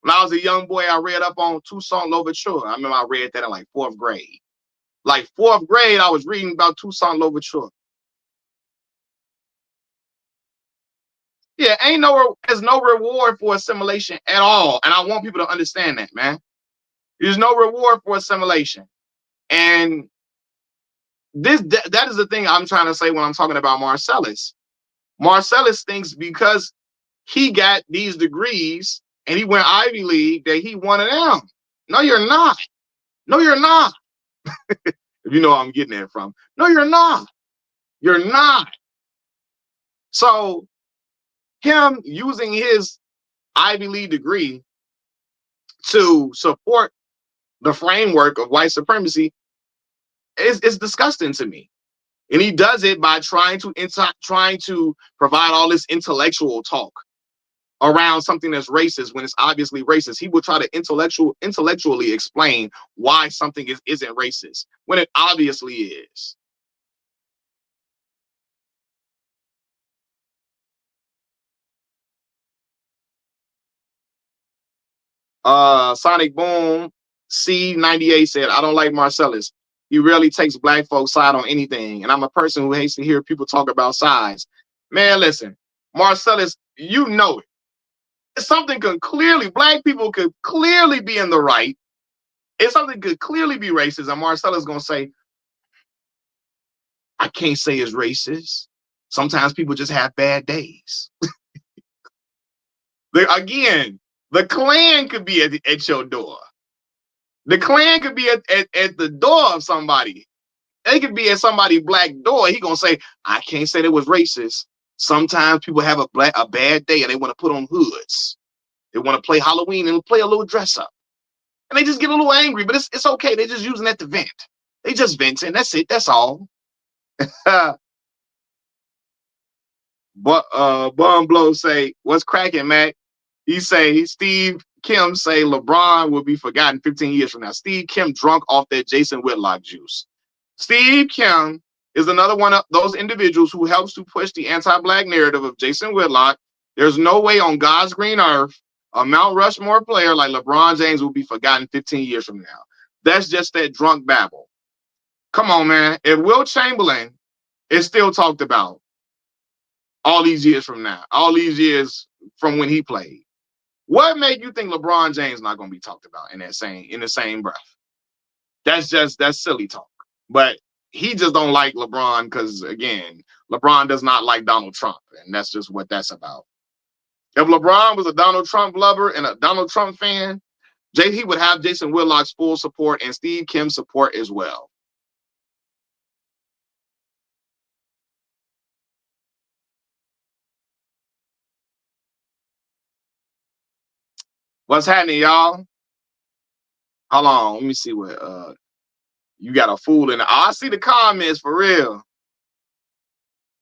When I was a young boy, I read up on Toussaint Louverture. I remember I read that in like fourth grade. Like fourth grade, I was reading about Toussaint Louverture. Yeah, there's no reward for assimilation at all. And I want people to understand that, man. There's no reward for assimilation. And that is the thing I'm trying to say when I'm talking about Marcellus. Marcellus thinks because he got these degrees and he went Ivy League that he one of them. No, you're not. No, you're not. If you know where I'm getting that from. No, you're not. You're not. So him using his Ivy League degree to support the framework of white supremacy is disgusting to me. And he does it by trying to provide all this intellectual talk around something that's racist when it's obviously racist. He will try to intellectually explain why something isn't racist when it obviously is. Sonic Boom C98 said, I don't like Marcellus. He rarely takes black folks' side on anything. And I'm a person who hates to hear people talk about sides. Man, listen, Marcellus, you know it. Black people could clearly be in the right. If something could clearly be racist, and Marcellus gonna say, I can't say it's racist. Sometimes people just have bad days. Again, the Klan could be at your door. The Klan could be at the door of somebody. They could be at somebody's black door. He gonna say, I can't say that was racist. Sometimes people have a bad day and they want to put on hoods. They want to play Halloween and play a little dress up. And they just get a little angry, but it's okay. They're just using that to vent. They just venting. That's it. That's all. But Bum Blow say, what's cracking, Mac? He say, Steve Kim say LeBron will be forgotten 15 years from now. Steve Kim drunk off that Jason Whitlock juice. Steve Kim is another one of those individuals who helps to push the anti-black narrative of Jason Whitlock. There's no way on God's green earth a Mount Rushmore player like LeBron James will be forgotten 15 years from now. That's just that drunk babble. Come on, man. If Will Chamberlain is still talked about all these years from now, all these years from when he played, what made you think LeBron James not going to be talked about in the same breath? That's silly talk. But he just don't like LeBron because, again, LeBron does not like Donald Trump, and that's just what that's about. If LeBron was a Donald Trump lover and a Donald Trump fan, he would have Jason Whitlock's full support and Steve Kim's support as well. What's happening, y'all? Hold on, let me see what you got a fool in. I see the comments for real.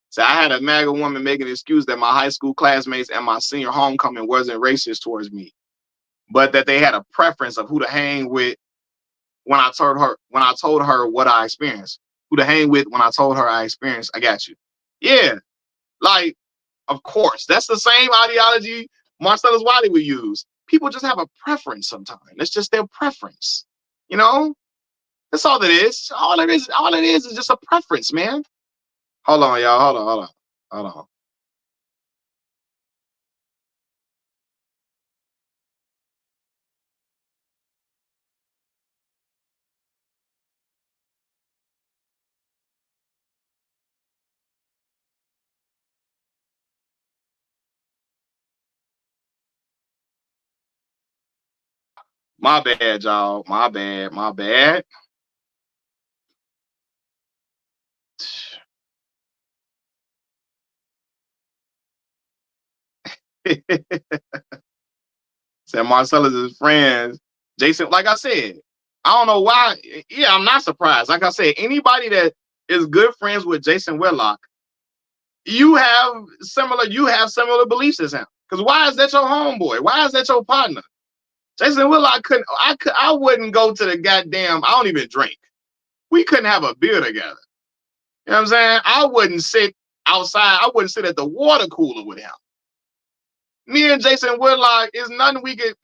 So I had a MAGA woman make an excuse that my high school classmates and my senior homecoming wasn't racist towards me, but that they had a preference of who to hang with when I told her what I experienced. Who to hang with when I told her I experienced. I got you. Yeah, like, of course. That's the same ideology Marcellus Wiley would use. People just have a preference sometimes. It's just their preference. You know? That's all it is. All it is just a preference, man. Hold on, y'all. Hold on. My bad, y'all. My bad. Said Marcellus' friends. Jason, like I said, I don't know why. Yeah, I'm not surprised. Like I said, anybody that is good friends with Jason Whitlock, you have similar beliefs as him. Because why is that your homeboy? Why is that your partner? Jason Whitlock I wouldn't go to the goddamn, I don't even drink. We couldn't have a beer together. You know what I'm saying? I wouldn't sit outside. I wouldn't sit at the water cooler with him. Me and Jason Whitlock is nothing we could.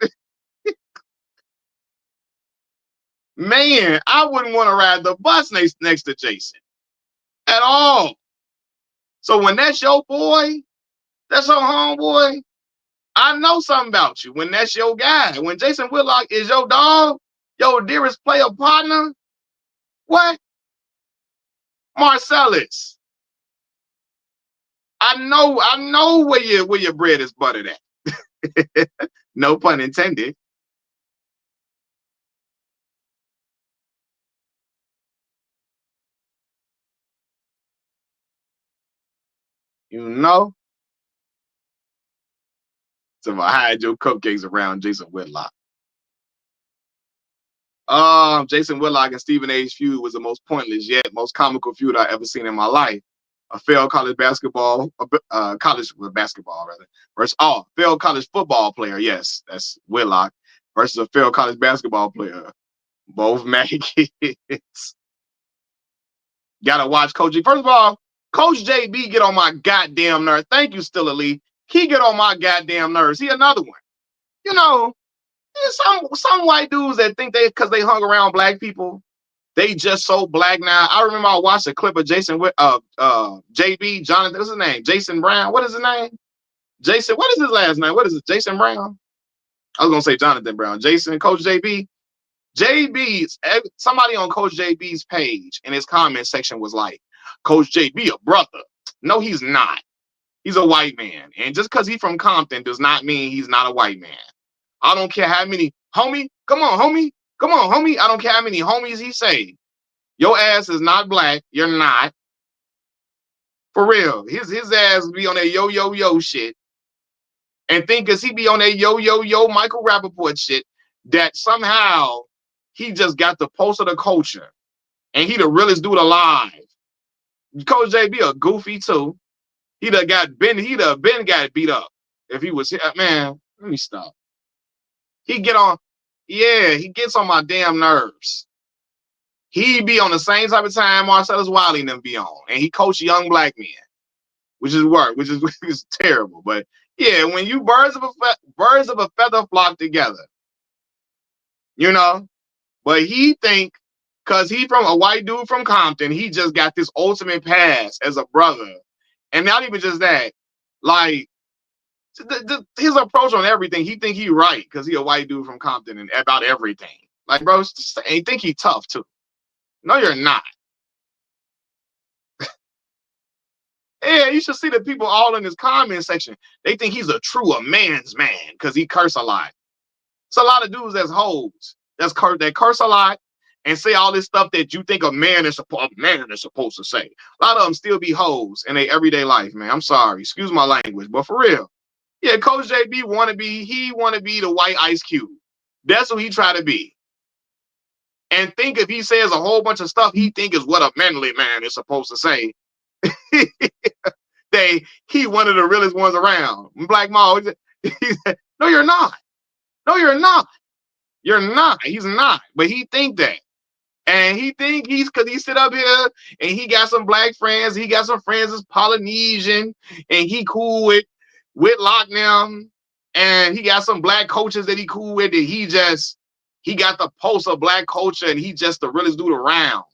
Man, I wouldn't want to ride the bus next to Jason at all. So when that's your boy, that's your homeboy, I know something about you. When that's your guy, when Jason Whitlock is your dog, your dearest player partner, what? Marcellus. I know where your bread is buttered at. No pun intended. You know? So I hide your cupcakes around Jason Whitlock. Jason Whitlock and Stephen A's feud was the most pointless yet most comical feud I've ever seen in my life. A failed college basketball, versus failed college football player. Yes, that's Whitlock versus a failed college basketball player. Both maggots. Gotta watch Coach G. First of all, Coach JB get on my goddamn nerves. Thank you, Still Elite. He get on my goddamn nerves. He another one. You know, some white dudes that think because they hung around black people, they just so black now. I remember I watched a clip of Jason with JB, Jonathan, what's his name? Jason Brown. What is his name? Jason, what is his last name? What is it? Jason Brown? I was gonna say Jonathan Brown. Jason, Coach JB. Somebody on Coach JB's page in his comment section was like, Coach JB a brother. No, he's not. He's a white man. And just because he's from Compton does not mean he's not a white man. I don't care how many homie. Come on, homie. I don't care how many homies he say. Your ass is not black. You're not. For real. His ass be on that yo shit. And think because he be on that yo Michael Rappaport shit that somehow he just got the pulse of the culture. And he the realest dude alive. Coach JB a goofy too. He'd have been got beat up if he was here. Man, let me stop. He gets on my damn nerves. He be on the same type of time Marcellus Wiley and them be on. And he coached young black men, which is terrible. But yeah, when you birds of a feather flock together, you know, But he think because he from a white dude from Compton, he just got this ultimate pass as a brother. And not even just that, like his approach on everything, he think he right because he a white dude from Compton and about everything. Like, bro, he think he tough too. No, you're not. Yeah, you should see the people all in his comment section. They think he's a man's man because he curse a lot. It's a lot of dudes that's hoes. That curse a lot and say all this stuff that you think a man is supposed to say. A lot of them still be hoes in their everyday life, man. I'm sorry, excuse my language, but for real. Yeah, Coach JB wanna be the white Ice Cube. That's what he try to be. And think if he says a whole bunch of stuff he think is what a manly man is supposed to say. He one of the realest ones around. Black Maul, no, you're not. No, you're not. You're not. He's not. But he think that. And he think because he sit up here and he got some black friends. He got some friends that's Polynesian and he cool with Whitlock now. And he got some black coaches that he cool with. And he got the pulse of black culture and he just the realest dude around.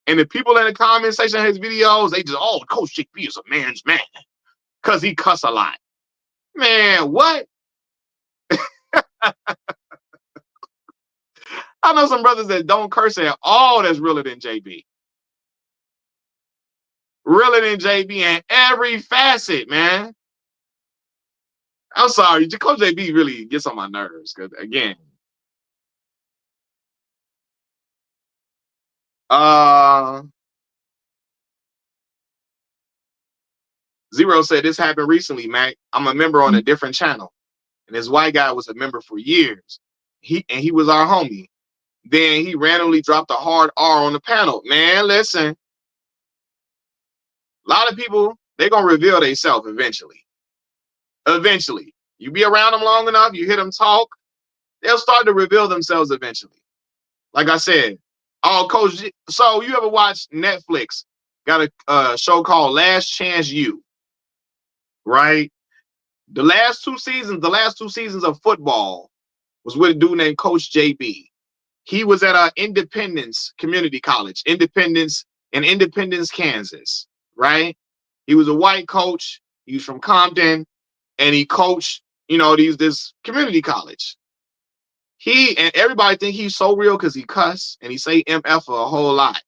And the people in the comment section of his videos, they just, oh, Coach JB is a man's man because he cuss a lot. Man, what? I know some brothers that don't curse at all that's realer than JB. Realer than JB in every facet, man. I'm sorry, Coach JB really gets on my nerves because, again, Zero said this happened recently, Mac. I'm a member on a different channel, and this white guy was a member for years. He was our homie. Then he randomly dropped a hard R on the panel. Man, listen. A lot of people, they're going to reveal themselves eventually. Eventually. You be around them long enough, you hear them talk, they'll start to reveal themselves eventually. Like I said, oh, Coach, so you ever watch Netflix? Got a show called Last Chance U, right? The last two seasons of football was with a dude named Coach JB. He was at Independence Community College, in Independence, Kansas, right? He was a white coach. He was from Compton, and he coached, this community college. He and everybody think he's so real because he cuss and he say MF a whole lot.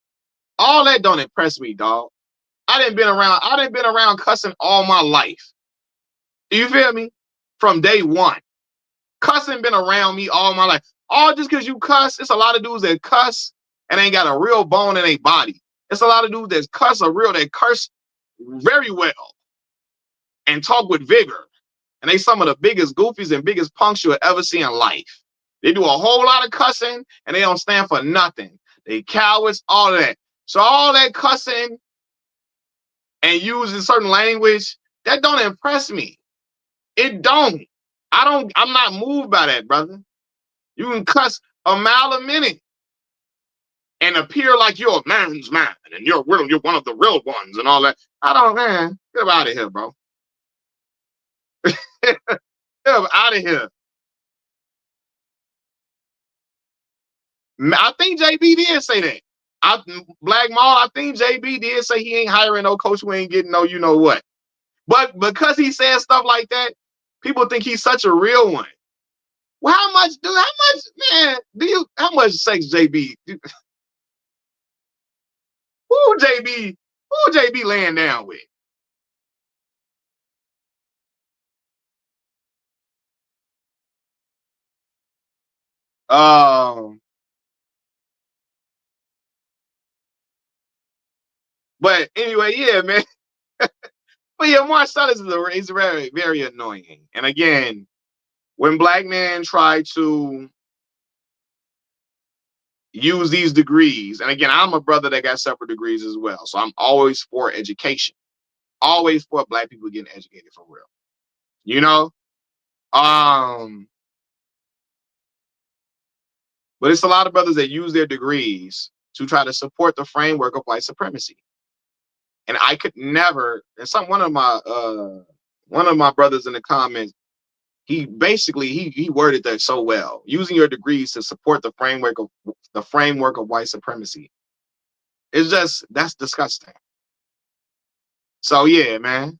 All that don't impress me, dog. I didn't been around cussing all my life. Do you feel me? From day one. Cussing been around me all my life. All just because you cuss, it's a lot of dudes that cuss and ain't got a real bone in their body. It's a lot of dudes that curse very well and talk with vigor. And they some of the biggest goofies and biggest punks you'll ever see in life. They do a whole lot of cussing and they don't stand for nothing. They cowards, all of that. So all that cussing and using certain language, that don't impress me. It don't. I'm not moved by that, brother. You can cuss a mile a minute and appear like you're a man's man and you're one of the real ones and all that. Man, get out of here, bro. Get out of here. I think JB did say that. Black Maul, I think JB did say he ain't hiring no coach who ain't getting no you know what. But because he says stuff like that, people think he's such a real one. Well, how much sex JB? Who JB laying down with? But anyway, yeah, man. But yeah, Marcellus is very, very annoying. And again, when black men try to use these degrees, and again, I'm a brother that got separate degrees as well. So I'm always for education. Always for black people getting educated for real. But it's a lot of brothers that use their degrees to try to support the framework of white supremacy. And I could never, and one of my brothers in the comments, he basically he worded that so well. Using your degrees to support the framework of white supremacy. It's just that's disgusting. So yeah, man.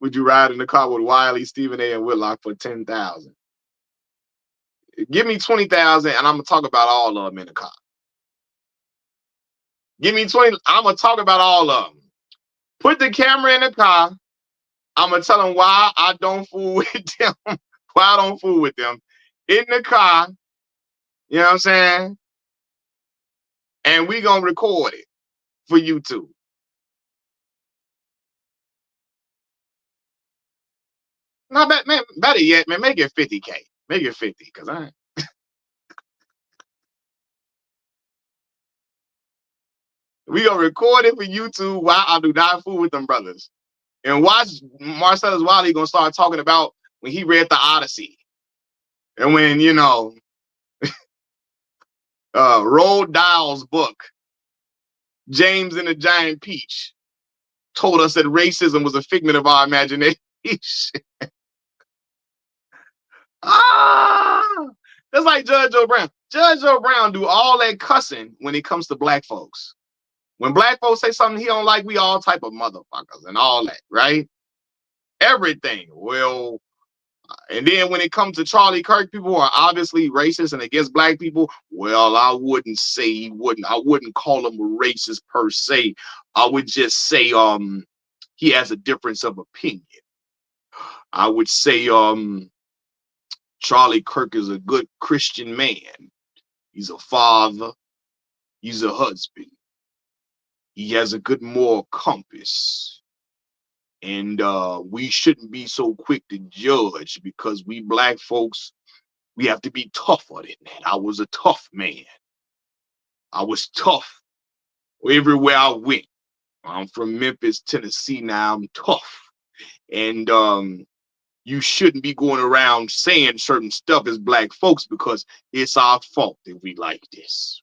Would you ride in the car with Wiley, Stephen A, and Whitlock for 10,000? Give me 20,000, and I'm gonna talk about all of them in the car. Give me 20. I'm gonna talk about all of them. Put the camera in the car. I'm gonna tell them why I don't fool with them. Why I don't fool with them in the car. You know what I'm saying? And we gonna record it for YouTube. Not bad, man. Better yet, man. Make it 50K. Make it 50, cause we gonna record it for YouTube. Why I do not fool with them brothers. And watch Marcellus Wiley gonna start talking about when he read the Odyssey, and when Roald Dahl's book, James and the Giant Peach, told us that racism was a figment of our imagination. That's like Judge Joe Brown. Judge Joe Brown do all that cussing when it comes to black folks. When black folks say something he don't like, we all type of motherfuckers and all that, right? Everything. Well, and then when it comes to Charlie Kirk, people who are obviously racist and against black people, well, I wouldn't say he wouldn't. I wouldn't call him a racist per se. I would just say he has a difference of opinion. I would say Charlie Kirk is a good Christian man. He's a father. He's a husband. He has a good moral compass. And we shouldn't be so quick to judge because we black folks, we have to be tougher than that. I was a tough man. I was tough everywhere I went. I'm from Memphis, Tennessee. Now I'm tough. And you shouldn't be going around saying certain stuff as black folks because it's our fault that we like this.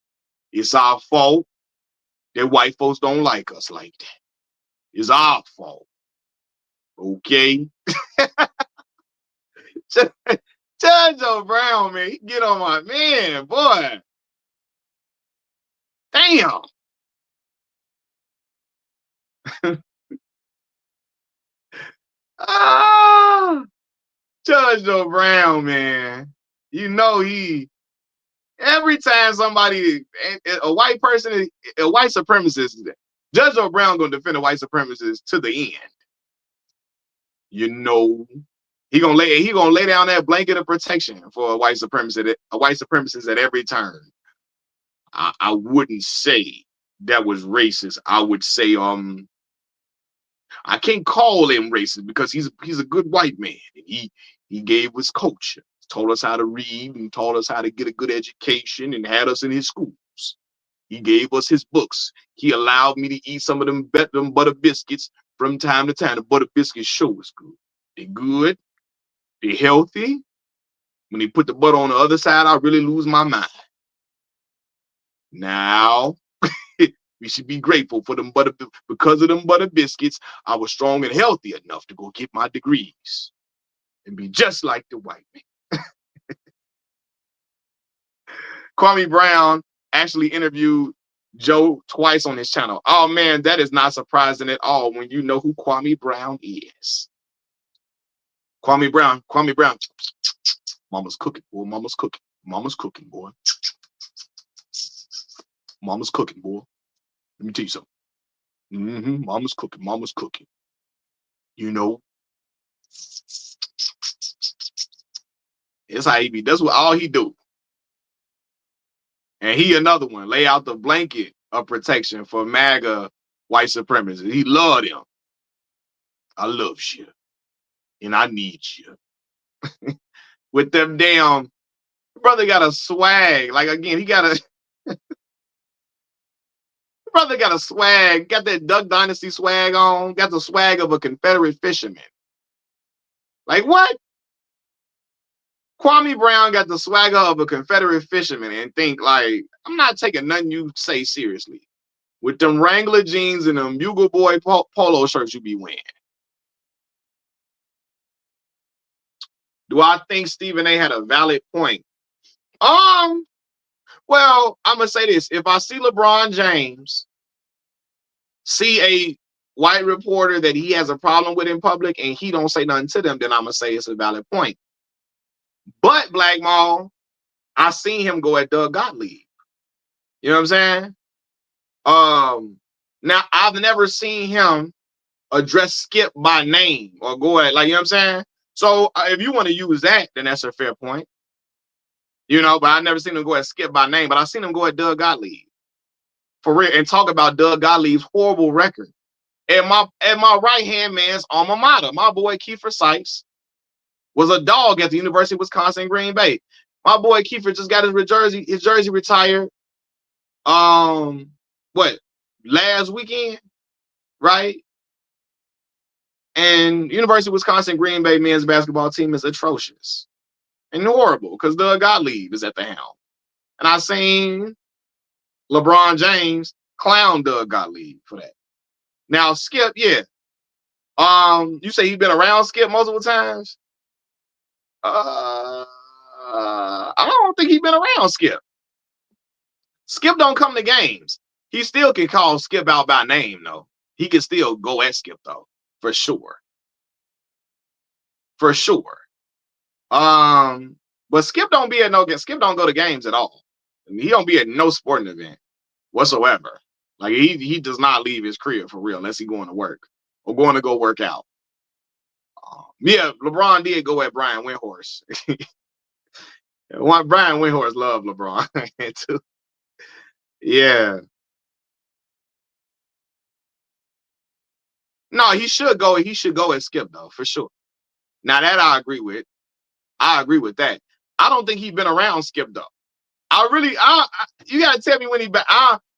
It's our fault that white folks don't like us like that. It's our fault. Okay? Judge Brown, man, he get on my man, boy. Damn. Judge Brown, man. You know every time somebody, a white person, a white supremacist, Judge Brown gonna defend a white supremacist to the end. You know, he gonna lay down that blanket of protection for a white supremacist at every turn. I wouldn't say that was racist. I would say I can't call him racist because he's a good white man. He gave us culture, told us how to read, and taught us how to get a good education, and had us in his schools. He gave us his books. He allowed me to eat some of them butter biscuits from time to time. The butter biscuits sure is good. They're good. They're healthy. When they put the butter on the other side, I really lose my mind. Now, we should be grateful for them butter, because of them butter biscuits. I was strong and healthy enough to go get my degrees and be just like the white man. Kwame Brown actually interviewed Joe twice on his channel. Oh man, that is not surprising at all when you know who Kwame Brown is. Kwame Brown. Mama's cooking, boy. Mama's cooking, boy. Mama's cooking, boy. Let me tell you something. Mama's cooking. You know. That's how he be. That's what all he do. And he another one. Lay out the blanket of protection for MAGA white supremacists. He loved him. I love you. And I need you. With them damn, brother got a swag. Like again, he got a brother got a swag, got that Duck Dynasty swag on, got the swag of a Confederate fisherman. Like what? Kwame Brown got the swagger of a Confederate fisherman and think like, I'm not taking nothing you say seriously. With them Wrangler jeans and them Bugle Boy polo shirts you be wearing. Do I think Stephen A had a valid point? Well, I'm gonna say this. If I see LeBron James see a white reporter that he has a problem with in public and he don't say nothing to them, then I'm gonna say it's a valid point. But Black Maul, I seen him go at Doug Gottlieb. You know what I'm saying? Now I've never seen him address Skip by name or go at, like, you know what I'm saying? So if you want to use that, then that's a fair point. You know, but I never seen him go at Skip by name, but I seen him go at Doug Gottlieb for real and talk about Doug Gottlieb's horrible record. And my right hand man's alma mater, my boy Kiefer Sykes, was a dog at the University of Wisconsin Green Bay. My boy Kiefer just got his jersey retired. What, last weekend, right? And University of Wisconsin Green Bay men's basketball team is atrocious and horrible because Doug Gottlieb is at the helm. And I seen LeBron James clown Doug Gottlieb for that. Now Skip, yeah. You say he's been around Skip multiple times? I don't think he's been around Skip. Skip don't come to games. He still can call Skip out by name, though. He can still go at Skip, though, for sure. For sure. But Skip don't be at Skip don't go to games at all. He don't be at no sporting event whatsoever. Like he does not leave his crib for real unless he's going to work or going to go work out. Yeah, LeBron did go at Brian Windhorst. Brian Windhorst loved LeBron too. Yeah. No, he should go. He should go and Skip though, for sure. Now that I agree with. I agree with that. I don't think he's been around Skip though. You gotta tell me when he back.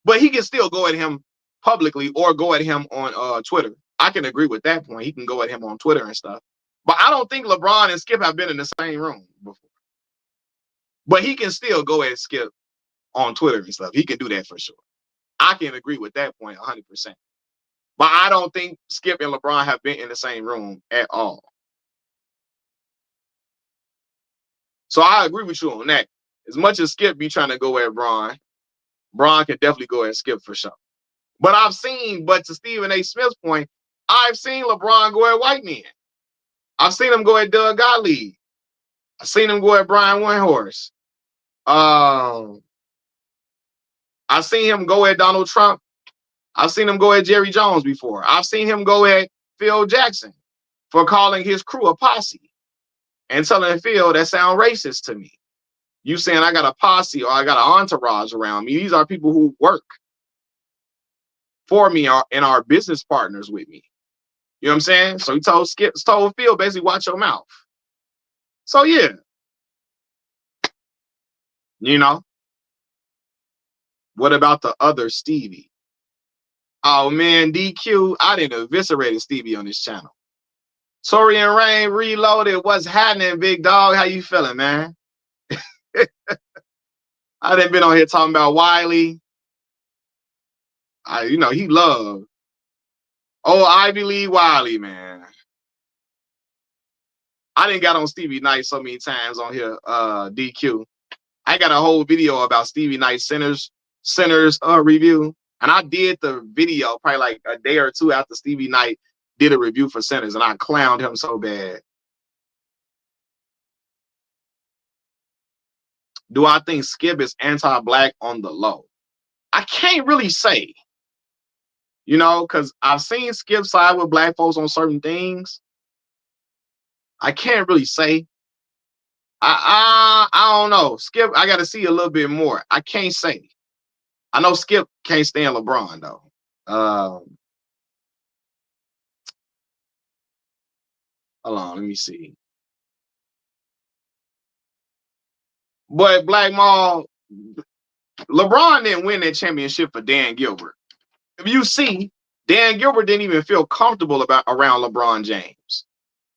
But he can still go at him publicly or go at him on Twitter. I can agree with that point. He can go at him on Twitter and stuff. But I don't think LeBron and Skip have been in the same room before. But he can still go at Skip on Twitter and stuff. He can do that for sure. I can agree with that point 100%. But I don't think Skip and LeBron have been in the same room at all. So I agree with you on that. As much as Skip be trying to go at Bron can definitely go at Skip for sure. But to Stephen A. Smith's point, I've seen LeBron go at white men. I've seen him go at Doug Gottlieb. I've seen him go at Brian Windhorst. I've seen him go at Donald Trump. I've seen him go at Jerry Jones before. I've seen him go at Phil Jackson for calling his crew a posse and telling Phil that sound racist to me. You saying I got a posse or I got an entourage around me. These are people who work for me and are business partners with me. You know what I'm saying? So he told Phil basically watch your mouth. So yeah. You know. What about the other Stevie? Oh man, DQ, I didn't eviscerate Stevie on this channel. Torian Rain Reloaded. What's happening, big dog? How you feeling, man? I done been on here talking about Wiley. He loved. Oh, Ivy League Wiley, man. I done got on Stevie Knight so many times on here, DQ. I got a whole video about Stevie Knight Centers review. And I did the video probably like a day or two after Stevie Knight did a review for Centers, and I clowned him so bad. Do I think Skip is anti-black on the low? I can't really say, because I've seen Skip side with black folks on certain things. I can't really say. I don't know. Skip, I got to see a little bit more. I can't say. I know Skip can't stand LeBron though. Hold on, let me see. But Black Maul, LeBron didn't win that championship for Dan Gilbert. If you see, Dan Gilbert didn't even feel comfortable around LeBron James.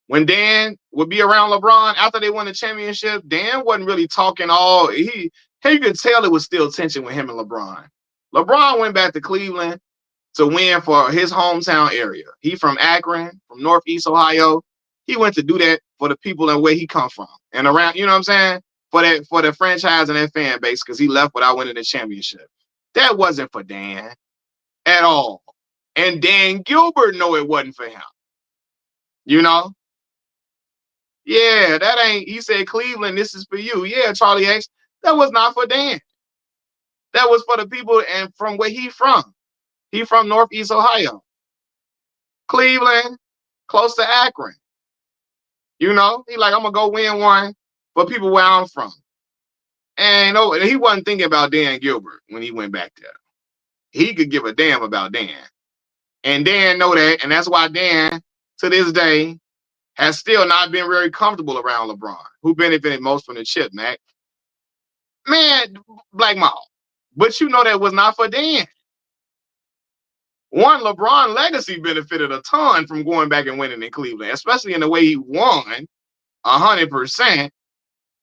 When Dan would be around LeBron after they won the championship, Dan wasn't really talking you could tell it was still tension with him and LeBron. LeBron went back to Cleveland to win for his hometown area. He from Akron, from Northeast Ohio. He went to do that for the people and where he come from and around, you know what I'm saying? For the franchise and that fan base, because he left without winning the championship. That wasn't for Dan at all. And Dan Gilbert know it wasn't for him. You know? Yeah, that ain't, he said, Cleveland, this is for you. Yeah, Charlie X, that was not for Dan. That was for the people and from where he from. He from Northeast Ohio. Cleveland, close to Akron. You know, he like, I'm gonna go win one for people where I'm from. And no, he wasn't thinking about Dan Gilbert when he went back there. He could give a damn about Dan. And Dan know that, and that's why Dan, to this day, has still not been very comfortable around LeBron, who benefited most from the chip, Mac. Man, Black Mall. But you know that was not for Dan. One, LeBron legacy benefited a ton from going back and winning in Cleveland, especially in the way he won 100%.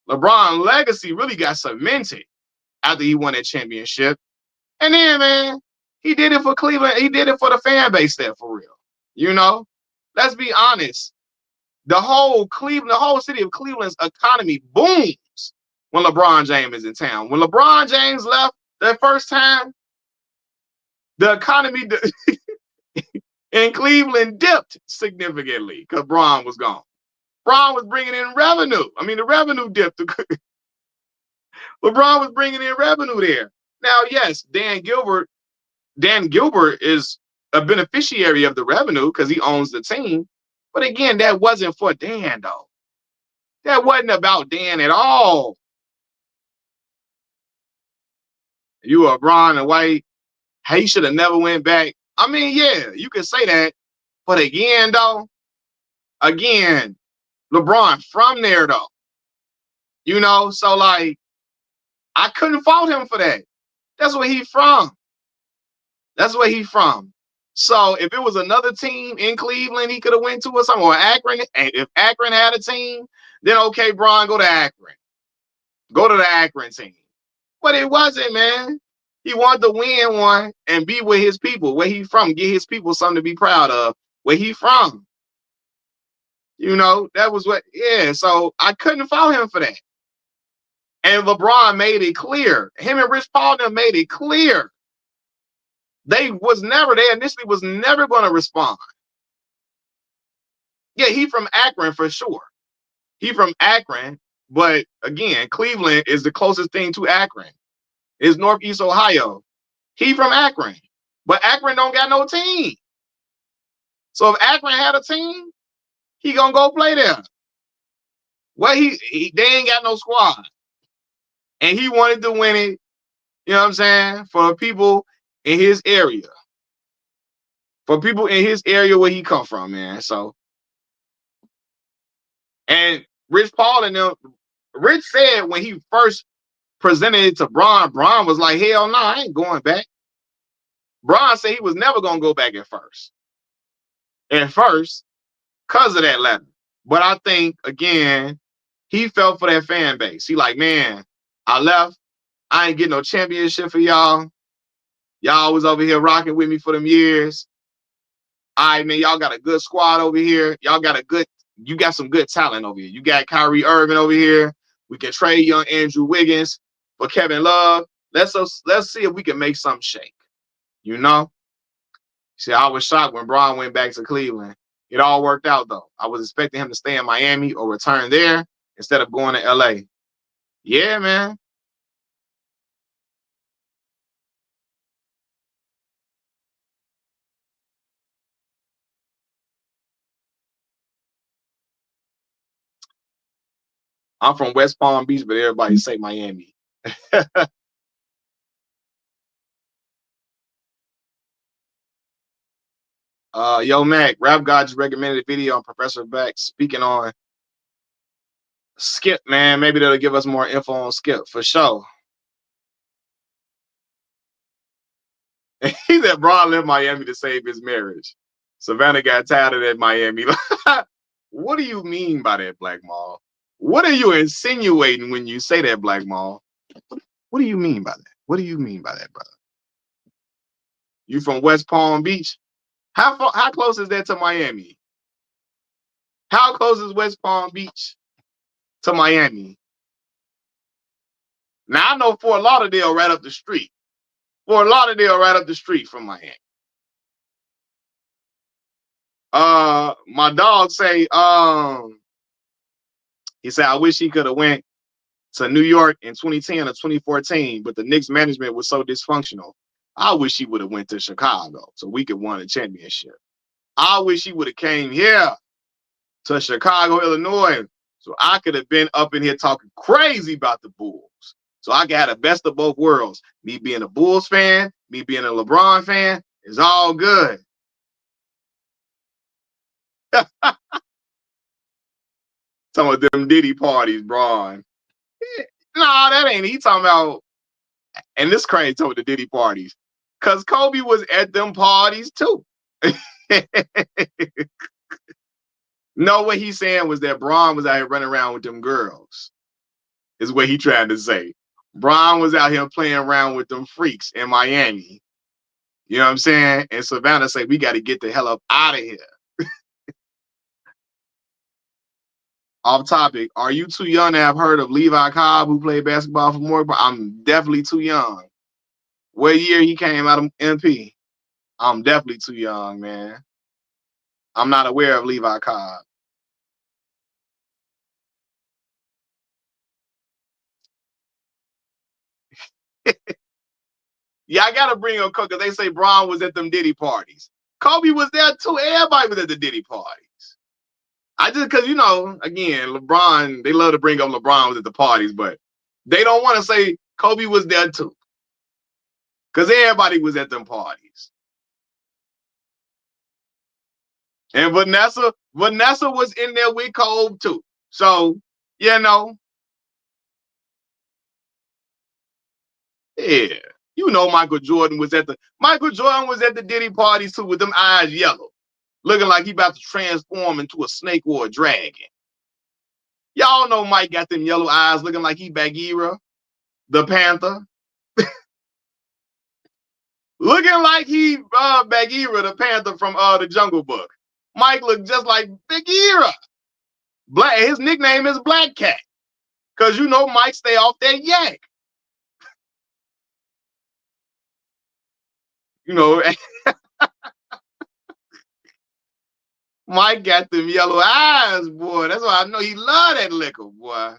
LeBron legacy really got cemented after he won that championship. And then, man, he did it for Cleveland. He did it for the fan base there, for real. You know, let's be honest. The whole city of Cleveland's economy booms when LeBron James is in town. When LeBron James left that first time, the economy in Cleveland dipped significantly because Bron was gone. Bron was bringing in revenue. I mean, the revenue dipped. LeBron was bringing in revenue there. Now, yes, Dan Gilbert is a beneficiary of the revenue because he owns the team. But again, that wasn't for Dan, though. That wasn't about Dan at all. You are Bron and White. He should have never went back. I mean, yeah, you can say that. But again, though, LeBron from there, though. You know, so like, I couldn't fault him for that. That's where he's from. That's where he's from. So if it was another team in Cleveland he could have went to or something, or Akron, and if Akron had a team, then okay, Bron, go to Akron. Go to the Akron team. But it wasn't, man. He wanted to win one and be with his people, where he from, get his people something to be proud of, where he from. You know, that was what, yeah, so I couldn't fault him for that. And LeBron made it clear. Him and Rich Paul made it clear. They initially was never going to respond. Yeah, he from Akron for sure. He from Akron, but again, Cleveland is the closest thing to Akron. It's Northeast Ohio. He from Akron, but Akron don't got no team. So if Akron had a team, he gonna go play there. Well, they ain't got no squad, and he wanted to win it. You know what I'm saying? For people in his area, where he come from, man. So, and Rich Paul and them, Rich said when he first presented it to Bron was like, hell no, I ain't going back. Bron said he was never gonna go back at first, because of that letter. But I think again, he felt for that fan base. He like, man, I left. I ain't getting no championship for y'all. Y'all was over here rocking with me for them years. All right, man, y'all got a good squad over here. You got some good talent over here. You got Kyrie Irving over here. We can trade young Andrew Wiggins for Kevin Love. Let's see if we can make something shake. You know? See, I was shocked when Bron went back to Cleveland. It all worked out, though. I was expecting him to stay in Miami or return there instead of going to LA. Yeah, man. I'm from West Palm Beach, but everybody say Miami. Yo, Mac, Rap God just recommended a video on Professor Beck speaking on Skip, man. Maybe they'll give us more info on Skip for sure. He said Bron left Miami to save his marriage. Savannah got tired of that Miami. What do you mean by that, Black Mall? What are you insinuating when you say that, Black Mall? What do you mean by that? What do you mean by that, brother? You from West Palm Beach? How close is that to Miami? How close is West Palm Beach to Miami? Now I know Fort Lauderdale right up the street. Fort Lauderdale right up the street from Miami. My dog say, he said, I wish he could have went to New York in 2010 or 2014, but the Knicks management was so dysfunctional. I wish he would have went to Chicago so we could win a championship. I wish he would have came here to Chicago, Illinois, so I could have been up in here talking crazy about the Bulls. So I could have the best of both worlds. Me being a Bulls fan, me being a LeBron fan, is all good. Some of them Diddy parties, Bron. No, that ain't. He talking about, and this crazy talking about the Diddy parties, cause Kobe was at them parties too. No, what he's saying was that Bron was out here running around with them girls. Is what he tried to say. Bron was out here playing around with them freaks in Miami. You know what I'm saying? And Savannah said, we got to get the hell up out of here. Off topic, are you too young to have heard of Levi Cobb, who played basketball for Morgan? I'm definitely too young. What year he came out of MP? I'm definitely too young, man. I'm not aware of Levi Cobb. Yeah, I gotta bring up because they say Bron was at them Diddy parties. Kobe was there too. Everybody was at the Diddy parties. I just, because, you know, again, LeBron, they love to bring up LeBron was at the parties, but they don't want to say Kobe was there too. Because everybody was at them parties. And Vanessa was in there with Kobe too. So, you know. Yeah. You know Michael Jordan was at the Diddy parties too with them eyes yellow. Looking like he about to transform into a snake or a dragon. Y'all know Mike got them yellow eyes looking like he Bagheera, the Panther. Looking like he Bagheera, the Panther from the Jungle Book. Mike looked just like Bagheera. His nickname is Black Cat. Because you know Mike stay off that yak. You know, Mike got them yellow eyes, boy. That's why I know he love that liquor, boy.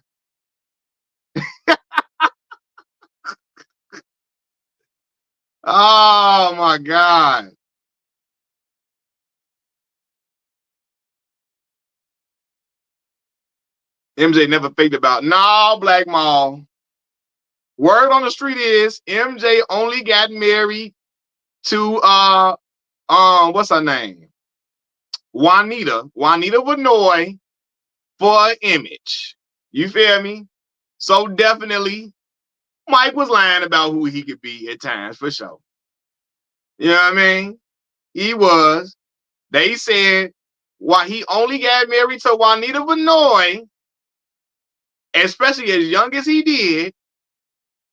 Oh my God. MJ never faked about Black Mall. Word on the street is MJ only got married to what's her name? Juanita Vanoy for an image. You feel me? So definitely Mike was lying about who he could be at times for sure. You know what I mean? He was. They said why he only got married to Juanita Vanoy, especially as young as he did,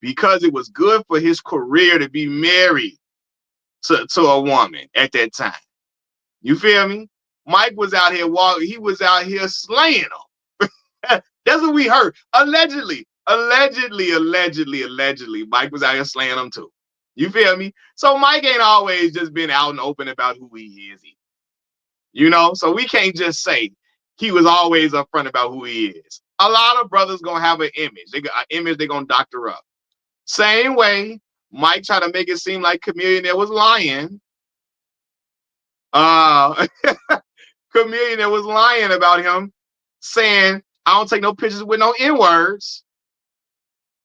because it was good for his career to be married to a woman at that time. You feel me? Mike was out here walking. He was out here slaying them. That's what we heard. Allegedly, Mike was out here slaying them too. You feel me? So Mike ain't always just been out and open about who he is. You know, so we can't just say he was always upfront about who he is. A lot of brothers gonna have an image. They got an image they're gonna doctor up. Same way Mike tried to make it seem like Chameleon was lying. Chameleon was lying about him, saying, I don't take no pictures with no N-words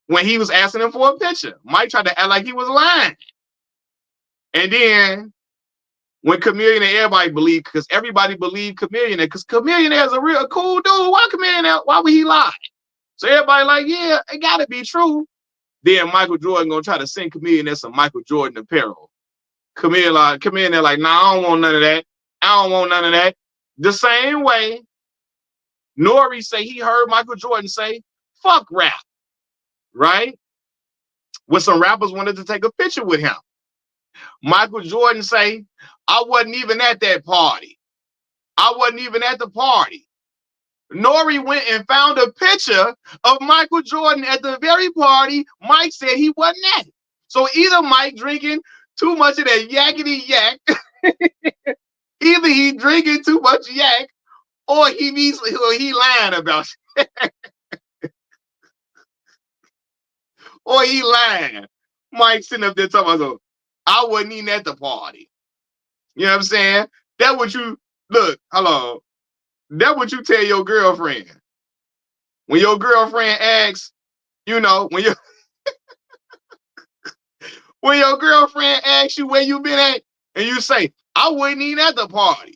when he was asking him for a picture. Mike tried to act like he was lying. And then when Chameleon and everybody believed, because everybody believed Chameleon, because Chameleon is a real cool dude. Why would he lie? So everybody like, yeah, it gotta be true. Then Michael Jordan gonna try to send Chameleon as some Michael Jordan apparel. Chameleon like, nah, I don't want none of that. I don't want none of that. The same way Nori say he heard Michael Jordan say, fuck rap, right? When some rappers wanted to take a picture with him. Michael Jordan say, I wasn't even at that party. I wasn't even at the party. Nori went and found a picture of Michael Jordan at the very party Mike said he wasn't at. So either Mike drinking too much of that yakety yak, either he drinking too much yak, or he lying about it, or he lying. Mike sitting up there talking about, I wasn't even at the party. You know what I'm saying? That what you look. Hello. That what you tell your girlfriend when your girlfriend asks. You know when your girlfriend asks you where you been at, and you say, I wasn't even at the party.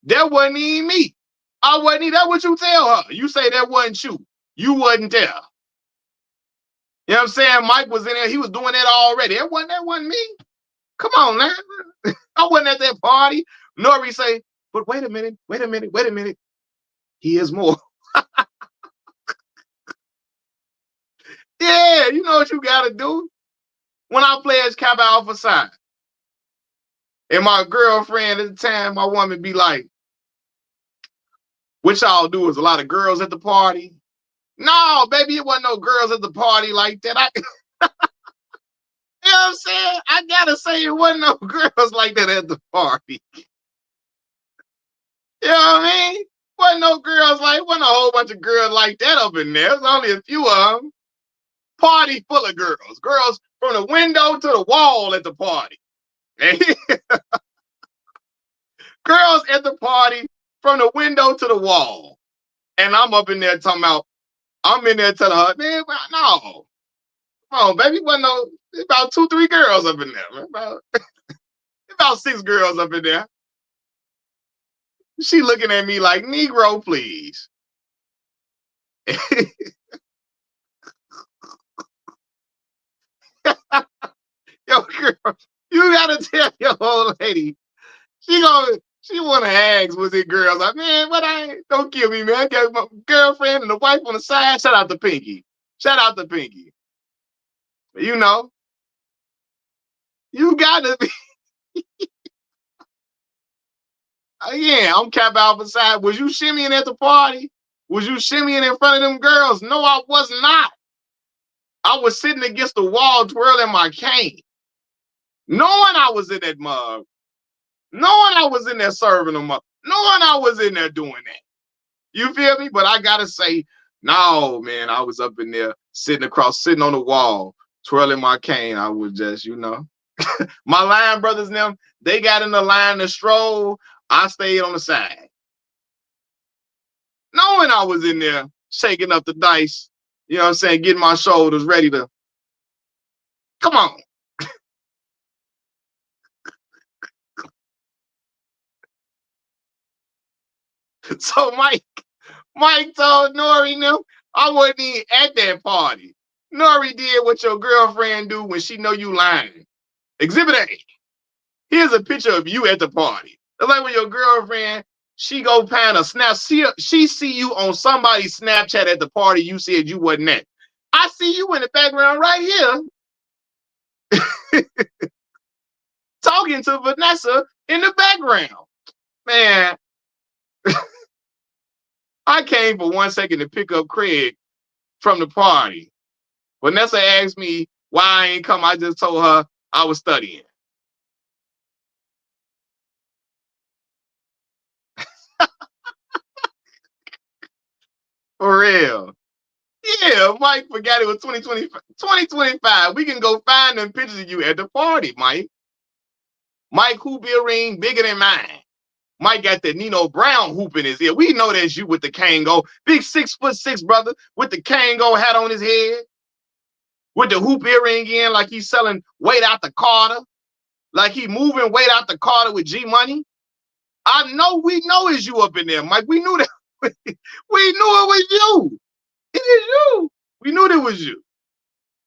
That wasn't even me. I wasn't even. That what you tell her. You say that wasn't you. You wasn't there. You know what I'm saying? Mike was in there. He was doing that already. That wasn't me. Come on now. I wasn't at that party. Nori say, but wait a minute. He is more. Yeah, you know what you gotta do. When I play as Kappa Alpha Psi, and my girlfriend at the time, my woman be like, what y'all do is a lot of girls at the party. No, baby, it wasn't no girls at the party like that. You know what I'm saying? I gotta say it wasn't no girls like that at the party. You know what I mean? Wasn't no girls like, wasn't a whole bunch of girls like that up in there. There's only a few of them. Party full of girls. Girls from the window to the wall at the party. Girls at the party from the window to the wall. And I'm up in there talking about, I'm in there telling her, man, no. Come on, baby. Wasn't no, about 2-3 girls up in there, man. About 6 girls up in there. She looking at me like, Negro, please. Yo, girl, you gotta tell your old lady. She wanna ask, was it girls? Like, man, don't kill me, man. I got my girlfriend and the wife on the side. Shout out to Pinky. You know, you gotta be. Yeah, I'm Cap Alpha Psi. Was you shimmying at the party? Was you shimmying in front of them girls? No, I was not. I was sitting against the wall twirling my cane. Knowing I was in that mug. Knowing I was in there serving them up. Knowing I was in there doing that. You feel me? But I gotta say, no, man, I was up in there sitting on the wall, twirling my cane. I was just, my line brothers and them, they got in the line to stroll. I stayed on the side. Knowing I was in there shaking up the dice, you know what I'm saying, getting my shoulders ready to, come on. So Mike told Nori, no, I wasn't even at that party. Nori did what your girlfriend do when she know you lying. Exhibit A. Here's a picture of you at the party. It's like when your girlfriend, she go pan a snap. She see you on somebody's Snapchat at the party you said you wasn't at. I see you in the background right here talking to Vanessa in the background. Man, I came for 1 second to pick up Craig from the party. Vanessa asked me why I ain't come. I just told her I was studying. For real. Yeah, Mike forgot it was 2025. We can go find them pictures of you at the party, Mike. Mike hoop earring bigger than mine. Mike got that Nino Brown hoop in his ear. We know that's you with the Kango. Big 6'6" brother with the Kango hat on his head. With the hoop earring in like he's selling weight out the Carter. Like he moving weight out the Carter with G Money. We know it's you up in there, Mike. We knew that. We knew it was you. It is you. We knew it was you.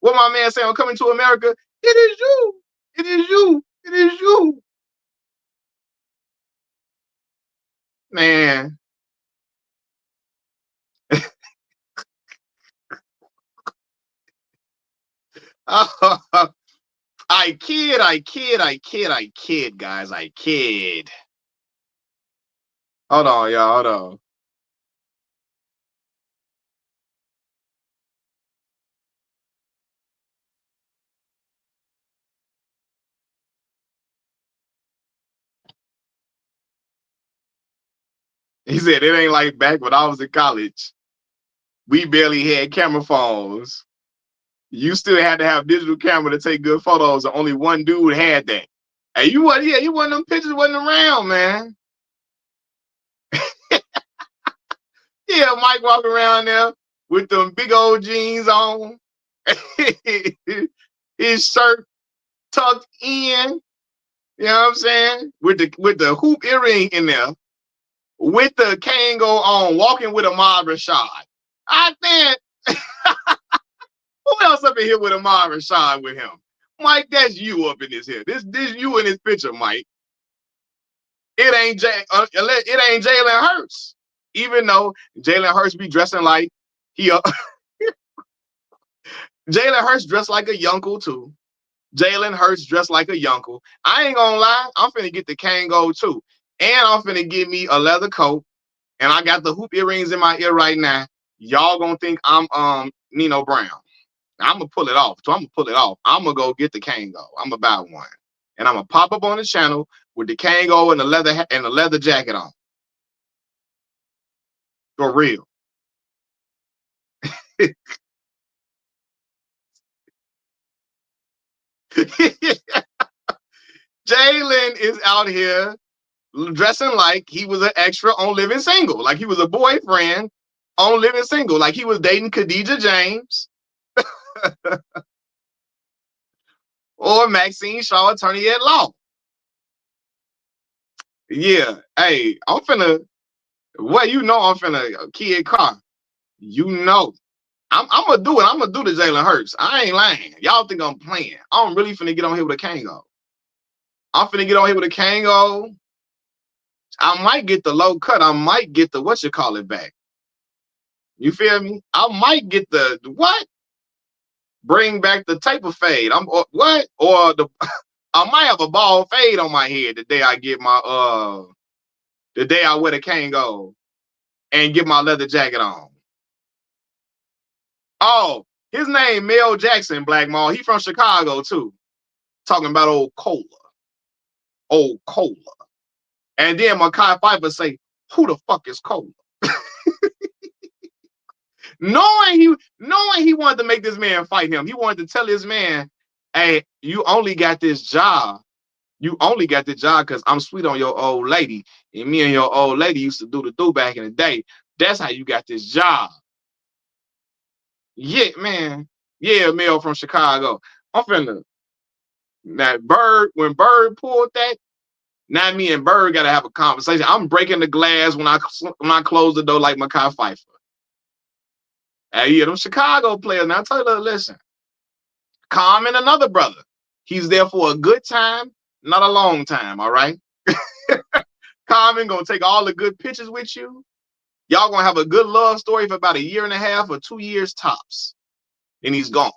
What my man saying on Coming to America? It is you. It is you. It is you. Man. I kid, guys. I kid. Hold on, y'all. Hold on. He said it ain't like back when I was in college. We barely had camera phones. You still had to have digital camera to take good photos, and only one dude had that. Hey, you wasn't, yeah, you wasn't them pictures wasn't around, man. Yeah, Mike walking around there with them big old jeans on, his shirt tucked in. You know what I'm saying? With the hoop earring in there, with the Kango on, walking with a Rashad. I think who else up in here with a Rashad with him? Mike, that's you up in this here. This you in this picture, Mike. It ain't Jalen Hurts. Even though Jalen Hurts be dressing like he Jalen Hurts dressed like a yonkle too. Jalen Hurts dressed like a yonkle. I ain't gonna lie, I'm finna get the Kango too. And I'm finna get me a leather coat. And I got the hoop earrings in my ear right now. Y'all gonna think I'm Nino Brown. I'm gonna pull it off. So I'm gonna pull it off. I'm gonna go get the Kango. I'm gonna buy one. And I'm gonna pop up on the channel with the Kango and the leather jacket on. For real. Jalen is out here dressing like he was an extra on Living Single, like he was a boyfriend on Living Single, like he was dating Khadijah James or Maxine Shaw, attorney at law. Yeah, hey, I'm finna. Well, you know I'm finna kid car. You know, I'm gonna do it. I'm gonna do the Jalen Hurts. I ain't lying. Y'all think I'm playing? I'm really finna get on here with a Kango. I'm finna get on here with a Kango. I might get the low cut. I might get the what you call it back. You feel me? I might get the what? Bring back the taper fade. I'm what? Or the I might have a bald fade on my head the day I get my the day I wear the Kango and get my leather jacket on. Oh, his name Mel Jackson, Black Mall. He from Chicago too. Talking about old cola. Old cola. And then Mekhi Phifer say, who the fuck is cola? knowing he wanted to make this man fight him. He wanted to tell his man, hey, you only got this job. You only got the job because I'm sweet on your old lady. And me and your old lady used to do the do back in the day. That's how you got this job. Yeah, man. Yeah, Mel from Chicago. I'm finna. That Bird, when Bird pulled that, now me and Bird gotta have a conversation. I'm breaking the glass when I close the door like Mekhi Phifer. Hey, yeah, them Chicago players. Now I tell you, listen, Common, another brother. He's there for a good time, not a long time. All right. Common gonna take all the good pictures with you. Y'all gonna have a good love story for about a year and a half or 2 years tops. Then he's gone.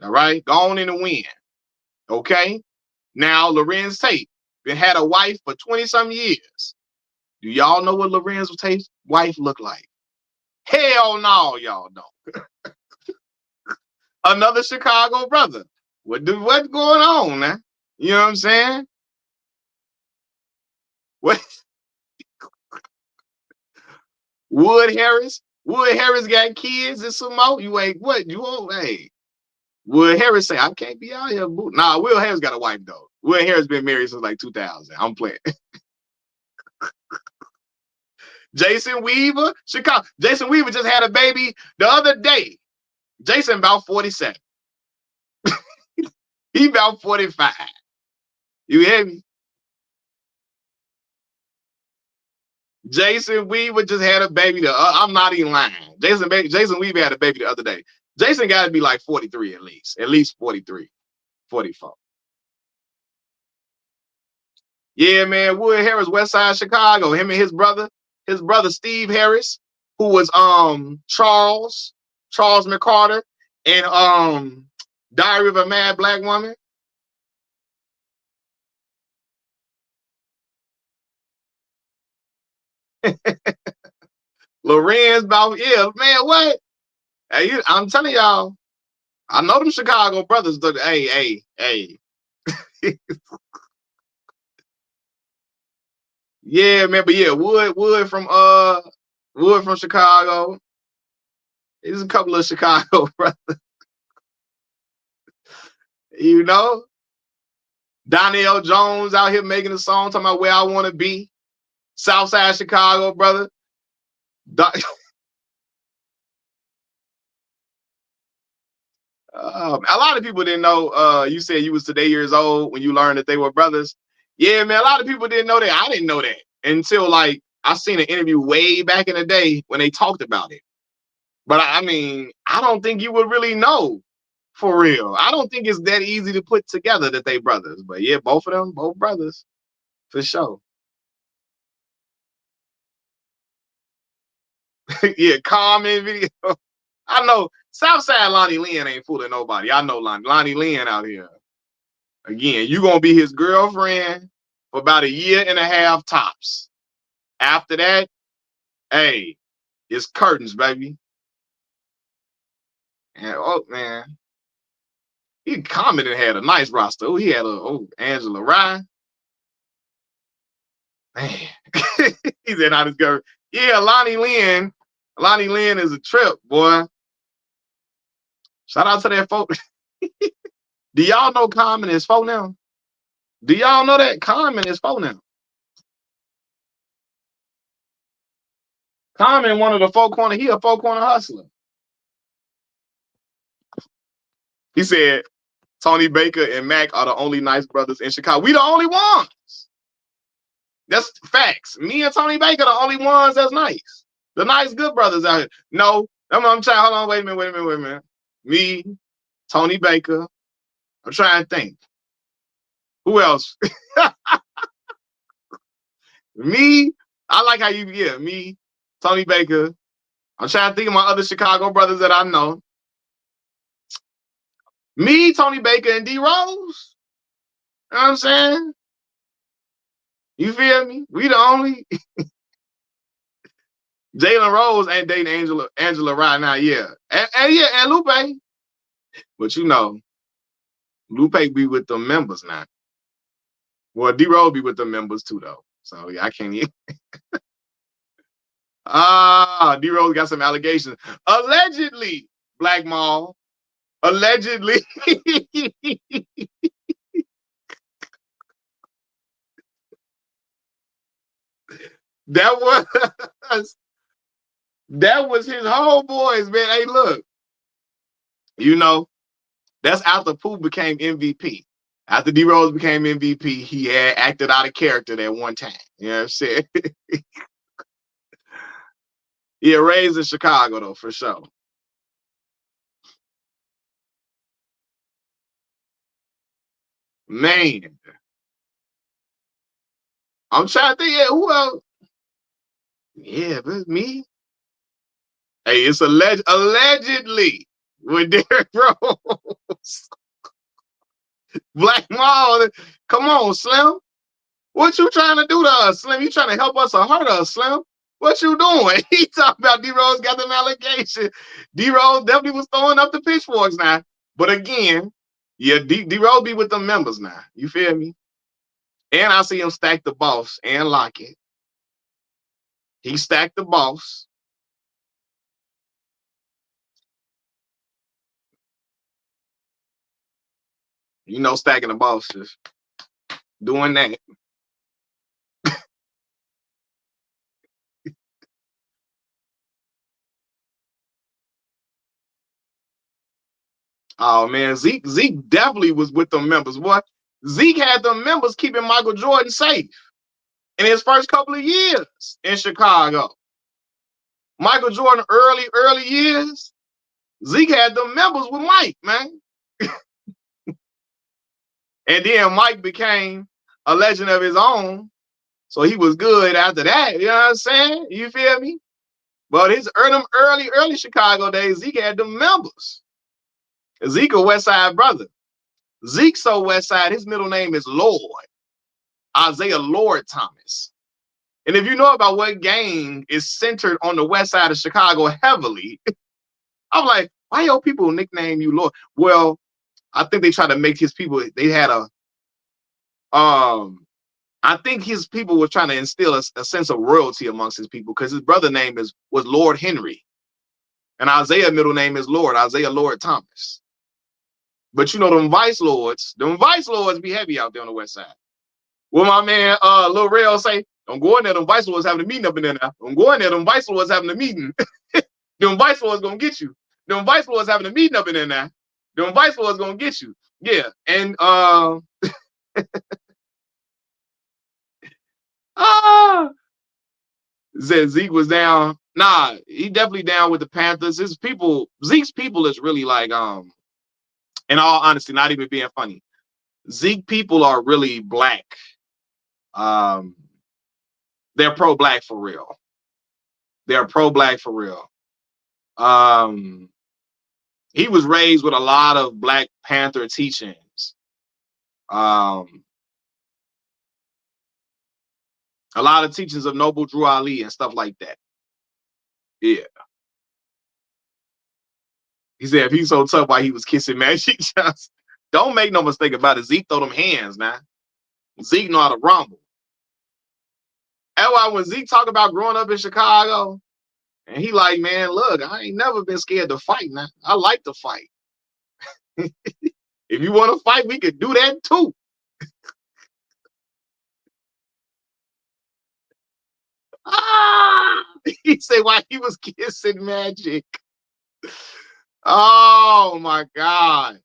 All right, gone in the wind. Okay. Now Lorenz Tate been had a wife for 20-some years. Do y'all know what Lorenz Tate's wife looked like? Hell no, y'all don't. Another Chicago brother. What's going on, man? You know what I'm saying? What? Wood Harris got kids and some more. You ain't what? You won't. Hey, Wood Harris say I can't be out here. Nah, Will Harris got a wife though. Will Harris been married since like 2000. I'm playing. Jason Weaver, Chicago. Jason Weaver just had a baby the other day. Jason about 47. He about 45. You hear me? Jason Weaver just had a baby. I'm not even lying. Jason Weaver had a baby the other day. Jason got to be like 43 at least 43, 44. Yeah, man. Wood Harris, West Side Chicago. Him and his brother Steve Harris, who was Charles McCarter and Diary of a Mad Black Woman. Lorenz about man, what? Hey, I'm telling y'all, I know them Chicago brothers. Hey. Yeah, man, but yeah, Wood from Chicago. There's a couple of Chicago, bro. You know, Donnell Jones out here making a song talking about where I want to be. Southside Chicago, brother. A lot of people didn't know. You said you was today years old when you learned that they were brothers. Yeah, man. A lot of people didn't know that. I didn't know that until like I seen an interview way back in the day when they talked about it. But I mean, I don't think you would really know for real. I don't think it's that easy to put together that they brothers. But yeah, both of them, both brothers, for sure. Yeah, Common video. I know Southside Lonnie Lynn ain't fooling nobody. I know Lonnie Lynn out here. Again, you gonna be his girlfriend for about a year and a half tops. After that, hey, it's curtains, baby. And oh man, he commented had a nice roster. Oh, he had Angela Rye. Man, he said I just go. Yeah, Lonnie Lynn. Lonnie Lynn is a trip, boy. Shout out to that folk. Do y'all know Common is folk now? Do y'all know that Common is folk now? Common, one of the folk corner, he a folk corner hustler. He said Tony Baker and Mac are the only nice brothers in Chicago. We the only ones. That's facts. Me and Tony Baker the only ones that's nice. The nice good brothers out here. No, I'm trying. Hold on, wait a minute. Me, Tony Baker. I'm trying to think. Who else? Me. I like how you, yeah, me, Tony Baker. I'm trying to think of my other Chicago brothers that I know. Me, Tony Baker, and D Rose. You know what I'm saying? You feel me? We the only. Jalen Rose ain't dating Angela right now, yeah. And Lupe. But you know, Lupe be with the members now. Well, D Rose be with the members too, though. So yeah, I can't even. D Rose got some allegations. Allegedly, Black Mall. Allegedly. that was his homeboys, man. Hey, look, you know, that's after Pooh became MVP. After D Rose became MVP, he had acted out of character that one time. You know what I'm saying? Yeah, raised in Chicago though, for sure. Man, I'm trying to think. Yeah, who else? Yeah, but me. Hey, it's allegedly with Derrick Rose. Black Mall. Come on, Slim. What you trying to do to us, Slim? You trying to help us or hurt us, Slim? What you doing? He talking about D Rose got them allegation. D Rose definitely was throwing up the pitchforks now. But again, yeah, D Rose be with them members now. You feel me? And I see him stack the boss and lock it. He stacked the boss. You know, stacking the boss just doing that. Oh man, Zeke definitely was with them members. What? Zeke had them members keeping Michael Jordan safe in his first couple of years in Chicago. Michael Jordan early years, Zeke had them members with Mike, man. And then Mike became a legend of his own. So he was good after that. You know what I'm saying? You feel me? But his early Chicago days, Zeke had them members. Zeke a West Side brother. Zeke so West Side, his middle name is Lord. Isaiah Lord Thomas. And if you know about what gang is centered on the West Side of Chicago heavily, I'm like, why your people nickname you Lord? Well, I think they try to make his people, they had a I think his people were trying to instill a sense of royalty amongst his people because his brother name was Lord Henry, and Isaiah middle name is Lord Isaiah Lord Thomas. But you know them vice lords be heavy out there on the west side. Well, my man Lil Rail say, don't go in there, them vice lords having a meeting up in there now. Don't go in there, them vice lords having a meeting. Them vice lords gonna get you. Them vice lords having a meeting up in there now. Them vice lords gonna get you. Yeah, and said Zeke was down. Nah, he definitely down with the Panthers. His people, Zeke's people is really like, in all honesty, not even being funny. Zeke people are really black. They're pro-black for real. They're pro-black for real. He was raised with a lot of Black Panther teachings. A lot of teachings of Noble Drew Ali and stuff like that. Yeah. He said if he's so tough, why he was kissing Magic Johnson. Don't make no mistake about it. Zeke throw them hands now. Zeke know how to rumble. That's why when Zeke talk about growing up in Chicago, and he like, man, look, I ain't never been scared to fight, man. I like to fight. If you want to fight, we could do that too. He said why he was kissing Magic. Oh my God.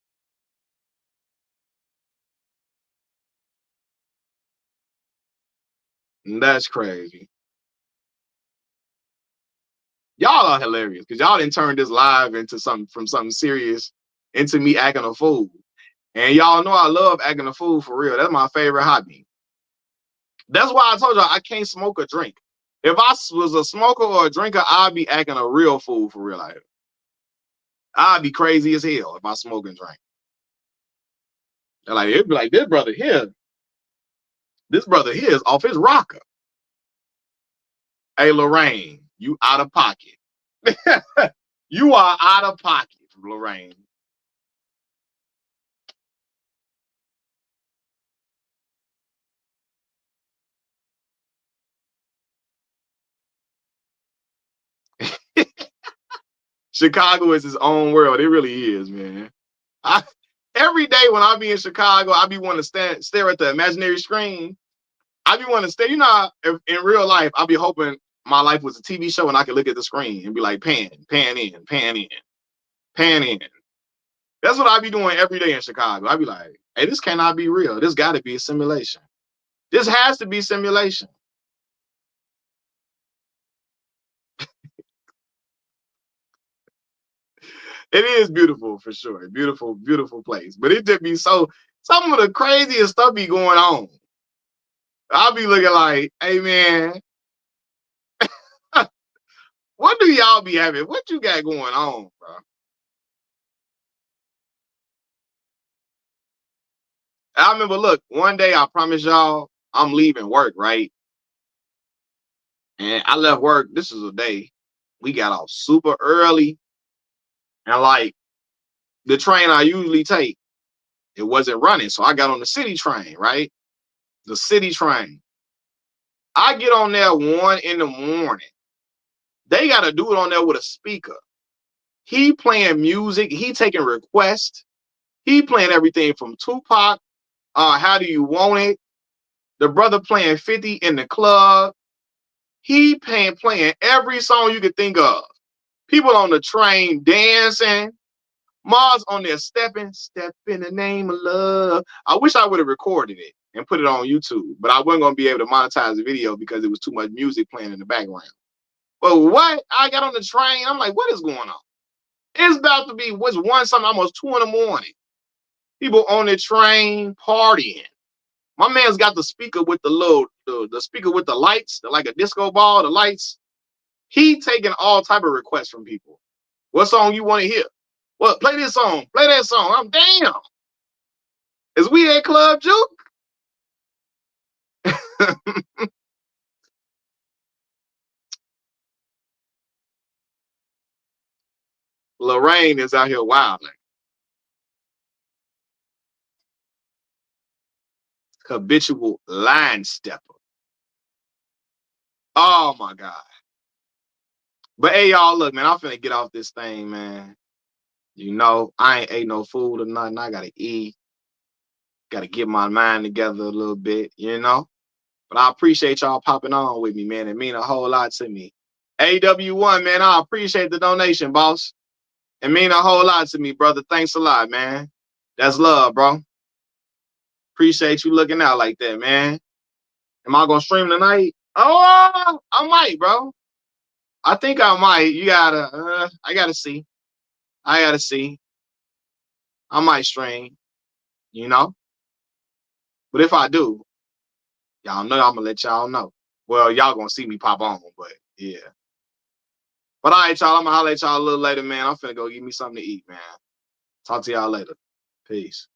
That's crazy. Y'all are hilarious because y'all didn't turn this live into something serious into me acting a fool. And y'all know I love acting a fool for real. That's my favorite hobby. That's why I told y'all I can't smoke or drink. If I was a smoker or a drinker, I'd be acting a real fool for real life. I'd be crazy as hell if I smoke and drink. And like it'd be like this brother here is off his rocker. Hey Lorraine, you out of pocket. You are out of pocket, Lorraine. Chicago is its own world. It really is, man. Every day when I be in Chicago, I be wanting to stare at the imaginary screen. I be wanting to stay. You know, in real life, I be hoping my life was a TV show and I could look at the screen and be like, pan in, pan in, pan in. That's what I be doing every day in Chicago. I be like, hey, this cannot be real. This got to be a simulation. This has to be simulation. It is beautiful for sure. Beautiful, beautiful place. But it just be so, some of the craziest stuff be going on. I'll be looking like, hey man, what do y'all be having? What you got going on, bro? I remember, look, one day I promise y'all, I'm leaving work, right? And I left work. This is a day we got off super early, and like the train I usually take, it wasn't running, so I got on the city train, right? The city train. I get on there 1 in the morning. They got to do it on there with a speaker. He playing music. He taking requests. He playing everything from Tupac. How do you want it? The brother playing 50 in the club. He playing every song you could think of. People on the train dancing. Mars on there stepping, step in the name of love. I wish I would have recorded it and put it on YouTube, but I wasn't gonna be able to monetize the video because it was too much music playing in the background. But what? I got on the train. I'm like, what is going on? It's about to be what's one something almost 2 in the morning. People on the train partying. My man's got the speaker with the speaker with the lights, like a disco ball, the lights. He taking all type of requests from people. What song you want to hear? Well, play this song, play that song. I'm damn. Is we at Club Juke? Lorraine is out here wilding. habitual line stepper. Oh my God. But hey, y'all, look, man, I'm finna get off this thing, man. You know, I ain't ate no food or nothing. I gotta eat. Gotta get my mind together a little bit, you know. But I appreciate y'all popping on with me, man. It mean a whole lot to me. AW1, man, I appreciate the donation, boss. It mean a whole lot to me, brother. Thanks a lot, man. That's love, bro. Appreciate you looking out like that, man. Am I gonna stream tonight? Oh, I might, bro. I think I might. I gotta see. I gotta see. I might stream, you know. But if I do, y'all know I'm gonna let y'all know. Well, y'all gonna see me pop on, but yeah. But all right, y'all. I'm gonna holler at y'all a little later, man. I'm finna go get me something to eat, man. Talk to y'all later. Peace.